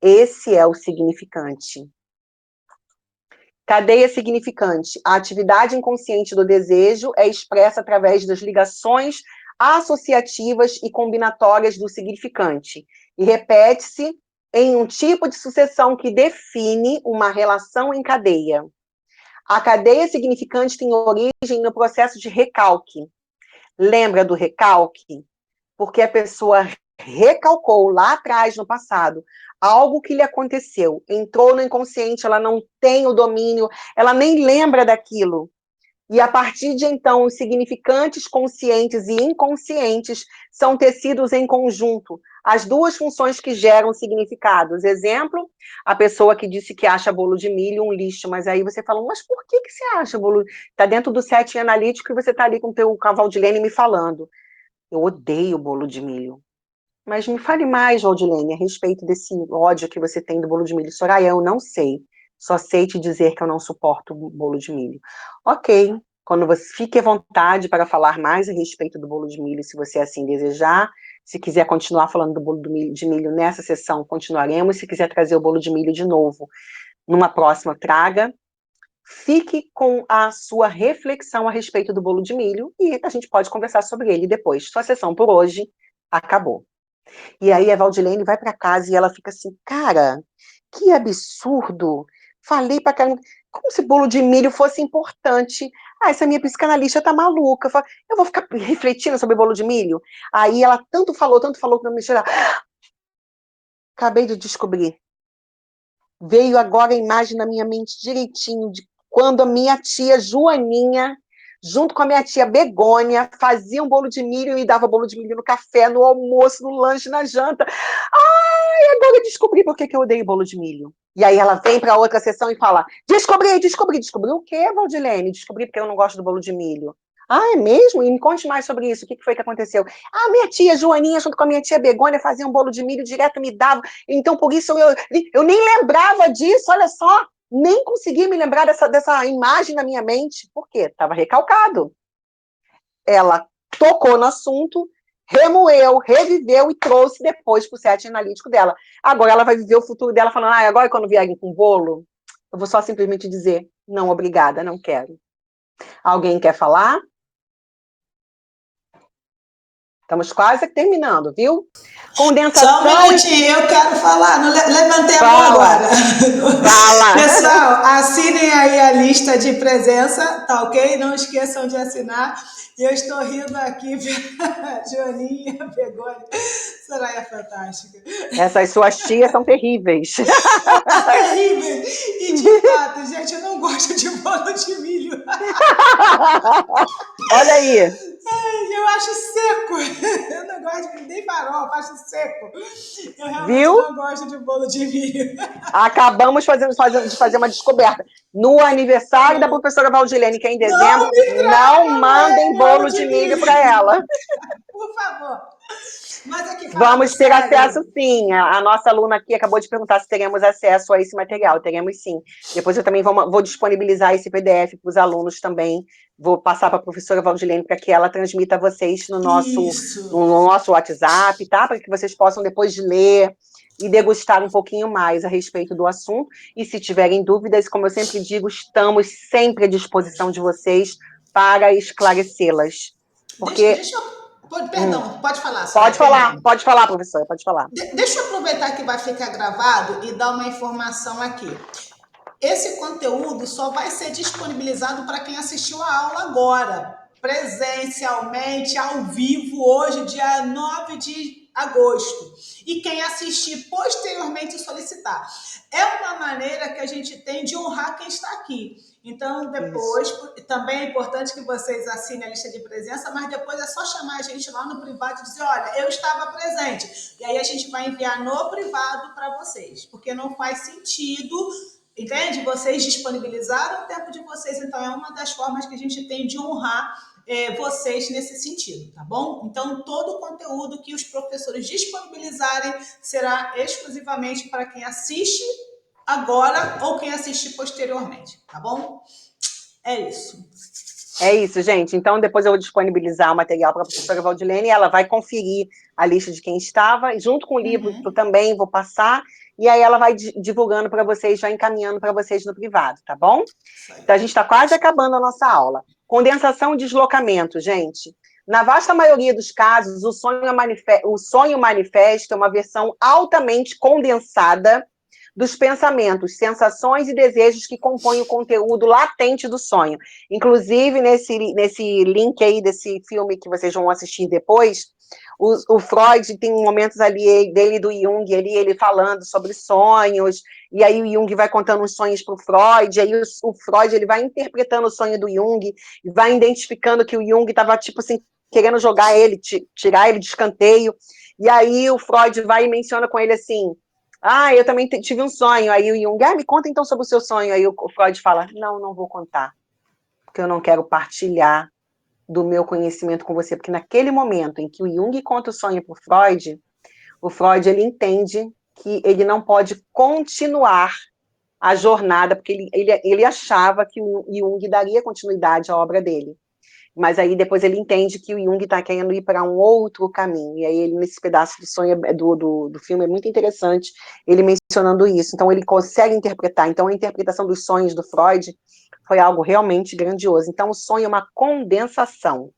Esse é o significante. Cadeia significante. A atividade inconsciente do desejo é expressa através das ligações associativas e combinatórias do significante, e repete-se em um tipo de sucessão que define uma relação em cadeia. A cadeia significante tem origem no processo de recalque. Lembra do recalque? Porque a pessoa recalcou lá atrás, no passado, algo que lhe aconteceu, entrou no inconsciente, ela não tem o domínio, ela nem lembra daquilo. E a partir de então, os significantes conscientes e inconscientes são tecidos em conjunto, as duas funções que geram significados. Exemplo, a pessoa que disse que acha bolo de milho um lixo, mas aí você fala, mas por que você acha bolo? Está dentro do setting analítico e você está ali com o teu Valdilene me falando. Eu odeio bolo de milho. Mas me fale mais, Valdilene, a respeito desse ódio que você tem do bolo de milho. Soraya, eu não sei. Só sei te dizer que eu não suporto bolo de milho. Ok, quando você fique à vontade para falar mais a respeito do bolo de milho, se você assim desejar. Se quiser continuar falando do bolo de milho nessa sessão, continuaremos. Se quiser trazer o bolo de milho de novo, numa próxima, traga. Fique com a sua reflexão a respeito do bolo de milho e a gente pode conversar sobre ele depois. Sua sessão por hoje acabou. E aí a Valdilene vai para casa e ela fica assim, cara, que absurdo. Falei para caramba, como se bolo de milho fosse importante. Ah, essa minha psicanalista tá maluca. Eu vou ficar refletindo sobre bolo de milho? Aí ela tanto falou, que não me chega. Acabei de descobrir. Veio agora a imagem na minha mente direitinho de quando a minha tia Joaninha, junto com a minha tia Begônia, fazia um bolo de milho e dava bolo de milho no café, no almoço, no lanche, na janta. Ai, agora eu descobri por que eu odeio bolo de milho. E aí ela vem para outra sessão e fala, descobri. Descobri o quê, Valdilene? Descobri porque eu não gosto do bolo de milho. Ah, é mesmo? E me conte mais sobre isso. O que foi que aconteceu? Ah, minha tia Joaninha, junto com a minha tia Begônia, fazia um bolo de milho direto, me dava. Então, por isso, eu nem lembrava disso, olha só. Nem consegui me lembrar dessa imagem na minha mente. Por quê? Estava recalcado. Ela tocou no assunto, remoeu, reviveu e trouxe depois para o set analítico dela. Agora ela vai viver o futuro dela falando, agora quando vier com bolo, eu vou só simplesmente dizer, não, obrigada, não quero. Alguém quer falar? Estamos quase terminando, viu? Condensação... Só um minutinho, eu quero falar. Não levantei a mão agora. Fala. Pessoal, assinem aí a lista de presença, tá ok? Não esqueçam de assinar. E eu estou rindo aqui, Joaninha, Begônia. Soraya fantástica. Essas suas tias são terríveis. Terríveis. E de fato, gente, eu não gosto de bolo de milho. Olha aí. Ai, eu eu acho seco. Eu não gosto de nem farofa, acho seco. Eu realmente Viu? não gosto de bolo de milho. Acabamos de fazer uma descoberta. No aniversário da professora Valdilene, que é em Não dezembro, me não traga mandem bolo bolo de de milho para milho, ela. por favor. Mas aqui, falando Vamos ter acesso, sério. sim. A nossa aluna aqui acabou de perguntar se teremos acesso a esse material. Teremos, sim. Depois eu também vou disponibilizar esse PDF para os alunos também. Vou passar para a professora Valdilene para que ela transmita a vocês no Isso. nosso WhatsApp, tá? Para que vocês possam depois ler e degustar um pouquinho mais a respeito do assunto. E se tiverem dúvidas, como eu sempre digo, estamos sempre à disposição de vocês para esclarecê-las. Porque... Deixa eu... Perdão, pode falar, Soraya, Pode perdão. falar, professora, pode falar. Deixa eu aproveitar que vai ficar gravado e dar uma informação aqui. Esse conteúdo só vai ser disponibilizado para quem assistiu a aula agora, presencialmente, ao vivo, hoje, dia 9 de agosto. E quem assistir posteriormente solicitar. É uma maneira que a gente tem de honrar quem está aqui. Então, depois, também é importante que vocês assinem a lista de presença, mas depois é só chamar a gente lá no privado e dizer, olha, eu estava presente. E aí a gente vai enviar no privado para vocês, porque não faz sentido, entende? Vocês disponibilizaram o tempo de vocês, então é uma das formas que a gente tem de honrar vocês nesse sentido, tá bom? Então, todo o conteúdo que os professores disponibilizarem será exclusivamente para quem assiste agora ou quem assistir posteriormente, tá bom? É isso. É isso, gente. Então, depois eu vou disponibilizar o material para a professora Valdilene e ela vai conferir a lista de quem estava, e junto com o livro que eu também vou passar, e aí ela vai divulgando para vocês, já encaminhando para vocês no privado, tá bom? Então, a gente está quase acabando a nossa aula. Condensação e deslocamento, gente. Na vasta maioria dos casos, o sonho manifesto é uma versão altamente condensada dos pensamentos, sensações e desejos que compõem o conteúdo latente do sonho. Inclusive, nesse link aí desse filme que vocês vão assistir depois, o Freud tem momentos ali dele do Jung, ele falando sobre sonhos, e aí o Jung vai contando os sonhos para o Freud, e aí o Freud ele vai interpretando o sonho do Jung, e vai identificando que o Jung estava, tipo assim, querendo jogar ele, tirar ele de escanteio, e aí o Freud vai e menciona com ele assim, eu também tive um sonho, aí o Jung, me conta então sobre o seu sonho, aí o Freud fala, não vou contar, porque eu não quero partilhar do meu conhecimento com você, porque naquele momento em que o Jung conta o sonho para o Freud ele entende que ele não pode continuar a jornada, porque ele achava que o Jung daria continuidade à obra dele. Mas aí depois ele entende que o Jung está querendo ir para um outro caminho. E aí ele, nesse pedaço do sonho do filme, é muito interessante ele mencionando isso. Então ele consegue interpretar. Então a interpretação dos sonhos do Freud foi algo realmente grandioso. Então o sonho é uma condensação.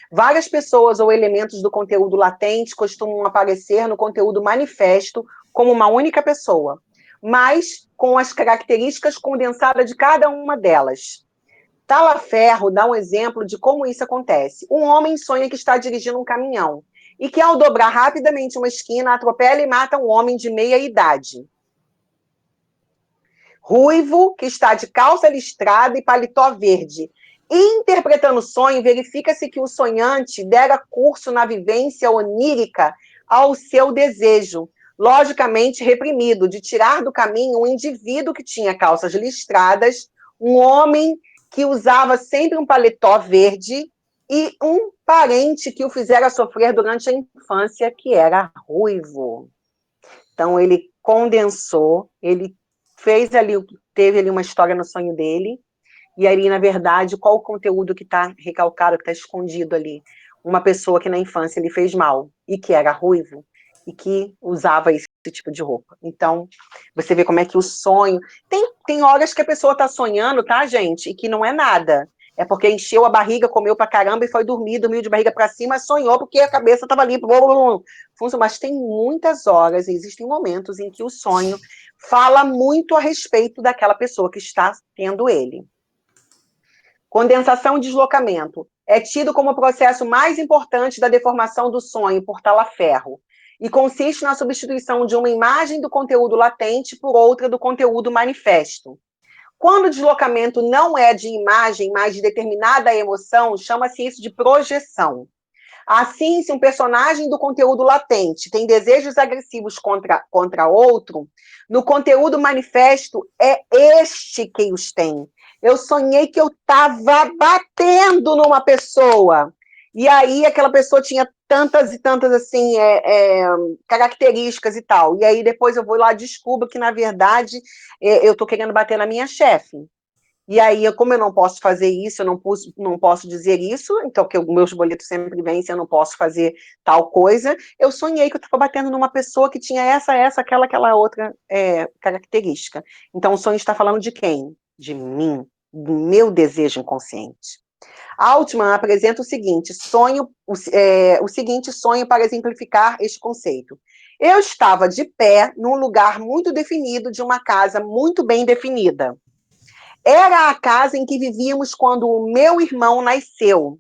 Várias pessoas ou elementos do conteúdo latente costumam aparecer no conteúdo manifesto como uma única pessoa, mas com as características condensadas de cada uma delas. Talaferro dá um exemplo de como isso acontece. Um homem sonha que está dirigindo um caminhão e que, ao dobrar rapidamente uma esquina, atropela e mata um homem de meia idade. Ruivo, que está de calça listrada e paletó verde. Interpretando o sonho, verifica-se que o sonhante dera curso na vivência onírica ao seu desejo, logicamente reprimido, de tirar do caminho um indivíduo que tinha calças listradas, um homem que usava sempre um paletó verde e um parente que o fizera sofrer durante a infância, que era ruivo. Então, ele condensou, ele teve ali uma história no sonho dele, e ali, na verdade, qual o conteúdo que está recalcado, que está escondido ali? Uma pessoa que na infância ele fez mal, e que era ruivo, e que usava esse tipo de roupa. Então, você vê como é que o sonho... Tem horas que a pessoa está sonhando, tá, gente? E que não é nada. É porque encheu a barriga, comeu pra caramba e foi dormir, dormiu de barriga para cima, sonhou porque a cabeça estava ali. Mas tem muitas horas, existem momentos em que o sonho fala muito a respeito daquela pessoa que está tendo ele. Condensação e deslocamento é tido como o processo mais importante da deformação do sonho por Talaferro e consiste na substituição de uma imagem do conteúdo latente por outra do conteúdo manifesto. Quando o deslocamento não é de imagem, mas de determinada emoção, chama-se isso de projeção. Assim, se um personagem do conteúdo latente tem desejos agressivos contra outro, no conteúdo manifesto é este que os tem. Eu sonhei que eu estava batendo numa pessoa. E aí aquela pessoa tinha tantas e tantas, assim, características e tal. E aí depois eu vou lá e descubro que, na verdade, eu estou querendo bater na minha chefe. E aí, como eu não posso fazer isso, eu não posso dizer isso, então que meus boletos sempre vencem, eu não posso fazer tal coisa, eu sonhei que eu estava batendo numa pessoa que tinha aquela outra característica. Então, o sonho está falando de quem? De mim, do meu desejo inconsciente. Altman apresenta o seguinte sonho para exemplificar este conceito. Eu estava de pé num lugar muito definido de uma casa muito bem definida. Era a casa em que vivíamos quando o meu irmão nasceu.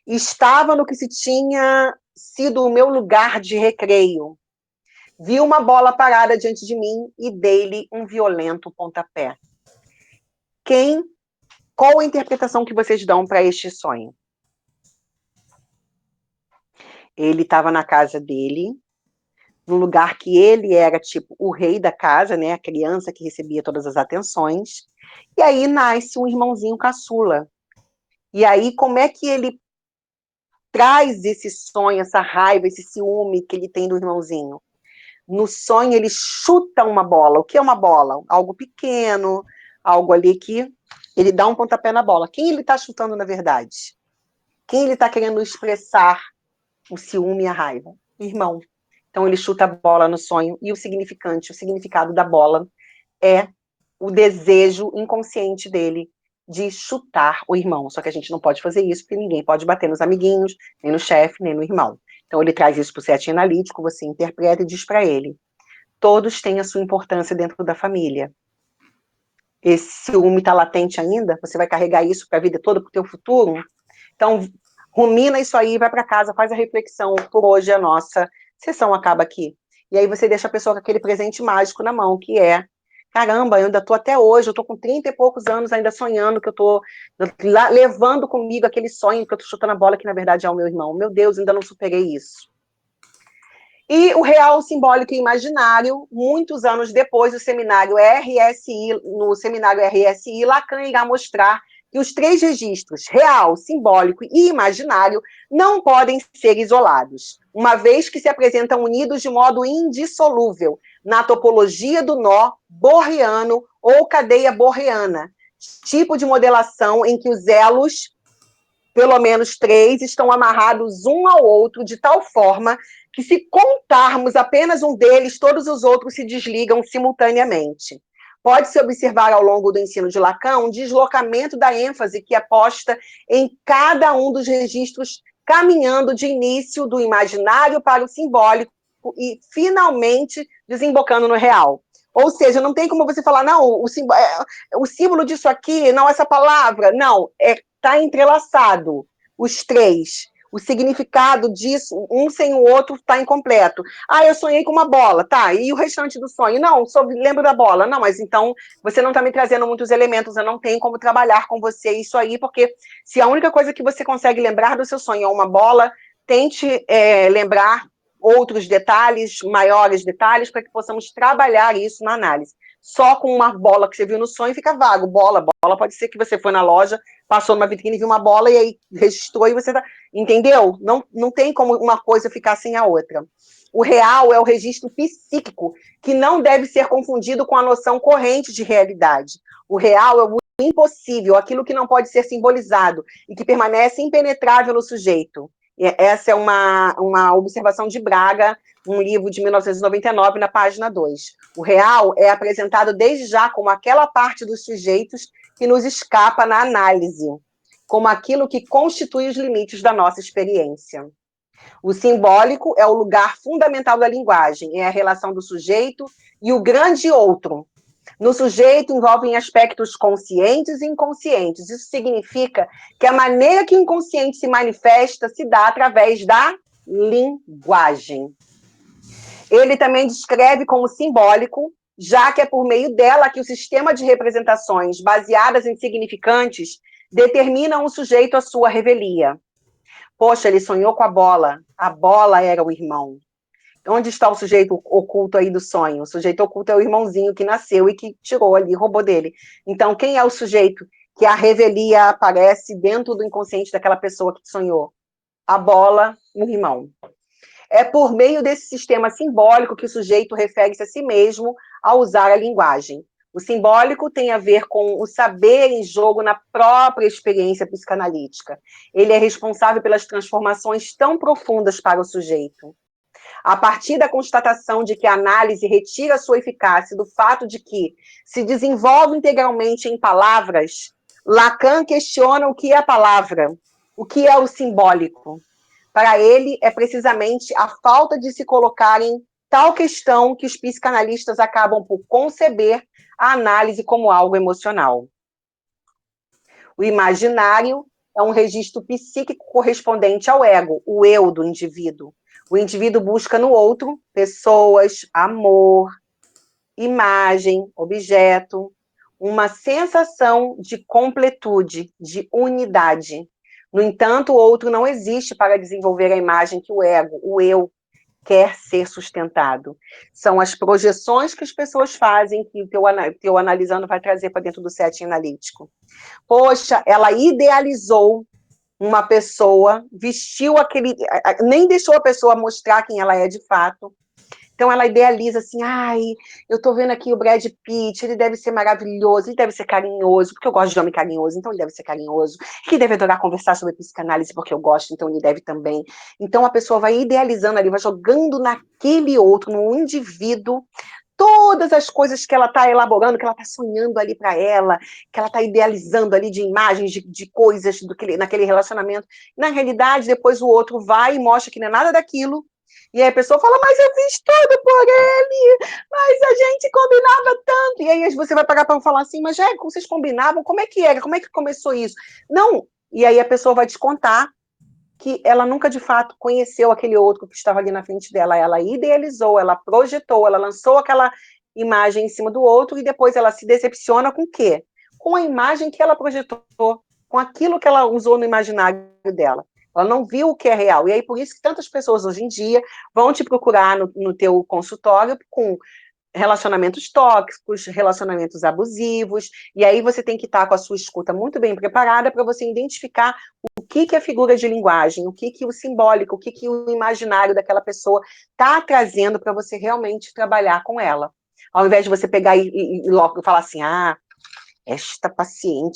Estava no que se tinha sido o meu lugar de recreio. Vi uma bola parada diante de mim e dei-lhe um violento pontapé. Qual a interpretação que vocês dão para este sonho? Ele estava na casa dele, no lugar que ele era tipo o rei da casa, né, a criança que recebia todas as atenções, e aí nasce um irmãozinho caçula. E aí como é que ele traz esse sonho, essa raiva, esse ciúme que ele tem do irmãozinho? No sonho ele chuta uma bola. O que é uma bola? Algo pequeno, algo ali que ele dá um pontapé na bola. Quem ele está chutando na verdade? Quem ele está querendo expressar o ciúme e a raiva? O irmão. Então ele chuta a bola no sonho e o significado da bola é o desejo inconsciente dele de chutar o irmão. Só que a gente não pode fazer isso porque ninguém pode bater nos amiguinhos, nem no chefe, nem no irmão. Então ele traz isso para o setting analítico, você interpreta e diz para ele: todos têm a sua importância dentro da família. Esse ciúme está latente ainda? Você vai carregar isso para a vida toda, para o teu futuro? Então, rumina isso aí, vai para casa, faz a reflexão. Por hoje a nossa sessão acaba aqui. E aí você deixa a pessoa com aquele presente mágico na mão, que é: caramba, eu ainda estou até hoje, eu estou com 30 e poucos anos ainda sonhando que eu estou levando comigo aquele sonho que eu estou chutando a bola, que na verdade é o meu irmão. Meu Deus, ainda não superei isso. E o real, simbólico e imaginário, muitos anos depois, no seminário RSI, Lacan irá mostrar que os três registros, real, simbólico e imaginário, não podem ser isolados, uma vez que se apresentam unidos de modo indissolúvel na topologia do nó borriano ou cadeia borriana, tipo de modelação em que os elos, pelo menos 3, estão amarrados um ao outro de tal forma que, se contarmos apenas um deles, todos os outros se desligam simultaneamente. Pode-se observar ao longo do ensino de Lacan um deslocamento da ênfase que é posta em cada um dos registros, caminhando de início do imaginário para o simbólico e, finalmente, desembocando no real. Ou seja, não tem como você falar, não, o símbolo disso aqui, não essa palavra. Não, está entrelaçado, os três. O significado disso, um sem o outro, está incompleto. Ah, eu sonhei com uma bola, tá, e o restante do sonho? Não, só lembro da bola. Não, mas então você não está me trazendo muitos elementos, eu não tenho como trabalhar com você isso aí, porque se a única coisa que você consegue lembrar do seu sonho é uma bola, tente lembrar outros detalhes, maiores detalhes, para que possamos trabalhar isso na análise. Só com uma bola que você viu no sonho fica vago. Bola pode ser que você foi na loja, passou numa vitrine, viu uma bola e aí registrou e você tá... Entendeu? Não tem como uma coisa ficar sem a outra. O real é o registro psíquico, que não deve ser confundido com a noção corrente de realidade. O real é o impossível, aquilo que não pode ser simbolizado e que permanece impenetrável no sujeito. Essa é uma observação de Braga, um livro de 1999, na página 2. O real é apresentado desde já como aquela parte dos sujeitos que nos escapa na análise, como aquilo que constitui os limites da nossa experiência. O simbólico é o lugar fundamental da linguagem, é a relação do sujeito e o grande outro. No sujeito envolvem aspectos conscientes e inconscientes. Isso significa que a maneira que o inconsciente se manifesta se dá através da linguagem. Ele também descreve como simbólico, já que é por meio dela que o sistema de representações baseadas em significantes determinam o sujeito à sua revelia. Poxa, ele sonhou com a bola era o irmão. Onde está o sujeito oculto aí do sonho? O sujeito oculto é o irmãozinho que nasceu e que tirou ali, roubou dele. Então, quem é o sujeito que a revelia aparece dentro do inconsciente daquela pessoa que sonhou? A bola, o irmão. É por meio desse sistema simbólico que o sujeito refere-se a si mesmo ao usar a linguagem. O simbólico tem a ver com o saber em jogo na própria experiência psicanalítica. Ele é responsável pelas transformações tão profundas para o sujeito. A partir da constatação de que a análise retira sua eficácia do fato de que se desenvolve integralmente em palavras, Lacan questiona o que é a palavra, o que é o simbólico. Para ele, é precisamente a falta de se colocar em tal questão que os psicanalistas acabam por conceber a análise como algo emocional. O imaginário é um registro psíquico correspondente ao ego, o eu do indivíduo. O indivíduo busca no outro pessoas, amor, imagem, objeto, uma sensação de completude, de unidade. No entanto, o outro não existe para desenvolver a imagem que o ego, o eu, quer ser sustentado. São as projeções que as pessoas fazem que o teu analisando vai trazer para dentro do setting analítico. Poxa, ela idealizou uma pessoa, vestiu aquele... nem deixou a pessoa mostrar quem ela é de fato. Então ela idealiza assim, ai, eu tô vendo aqui o Brad Pitt, ele deve ser maravilhoso, ele deve ser carinhoso, porque eu gosto de homem carinhoso, então ele deve ser carinhoso. Ele deve adorar conversar sobre psicanálise, porque eu gosto, então ele deve também. Então a pessoa vai idealizando ali, vai jogando naquele outro, no indivíduo, todas as coisas que ela está elaborando, que ela está sonhando ali para ela, que ela está idealizando ali de imagens, de coisas naquele relacionamento. Na realidade, depois o outro vai e mostra que não é nada daquilo, e aí a pessoa fala, mas eu fiz tudo por ele, mas a gente combinava tanto. E aí você vai pagar para falar assim, mas já como vocês combinavam, como é que era? Como é que começou isso? Não, e aí a pessoa vai te contar que ela nunca de fato conheceu aquele outro que estava ali na frente dela, ela idealizou, ela projetou, ela lançou aquela imagem em cima do outro e depois ela se decepciona com o quê? Com a imagem que ela projetou, com aquilo que ela usou no imaginário dela. Ela não viu o que é real. E aí, por isso que tantas pessoas hoje em dia vão te procurar no teu consultório com relacionamentos tóxicos, relacionamentos abusivos, e aí você tem que estar com a sua escuta muito bem preparada para você identificar o que é figura de linguagem, o que o simbólico, o que o imaginário daquela pessoa está trazendo para você realmente trabalhar com ela. Ao invés de você pegar e logo falar assim, esta paciente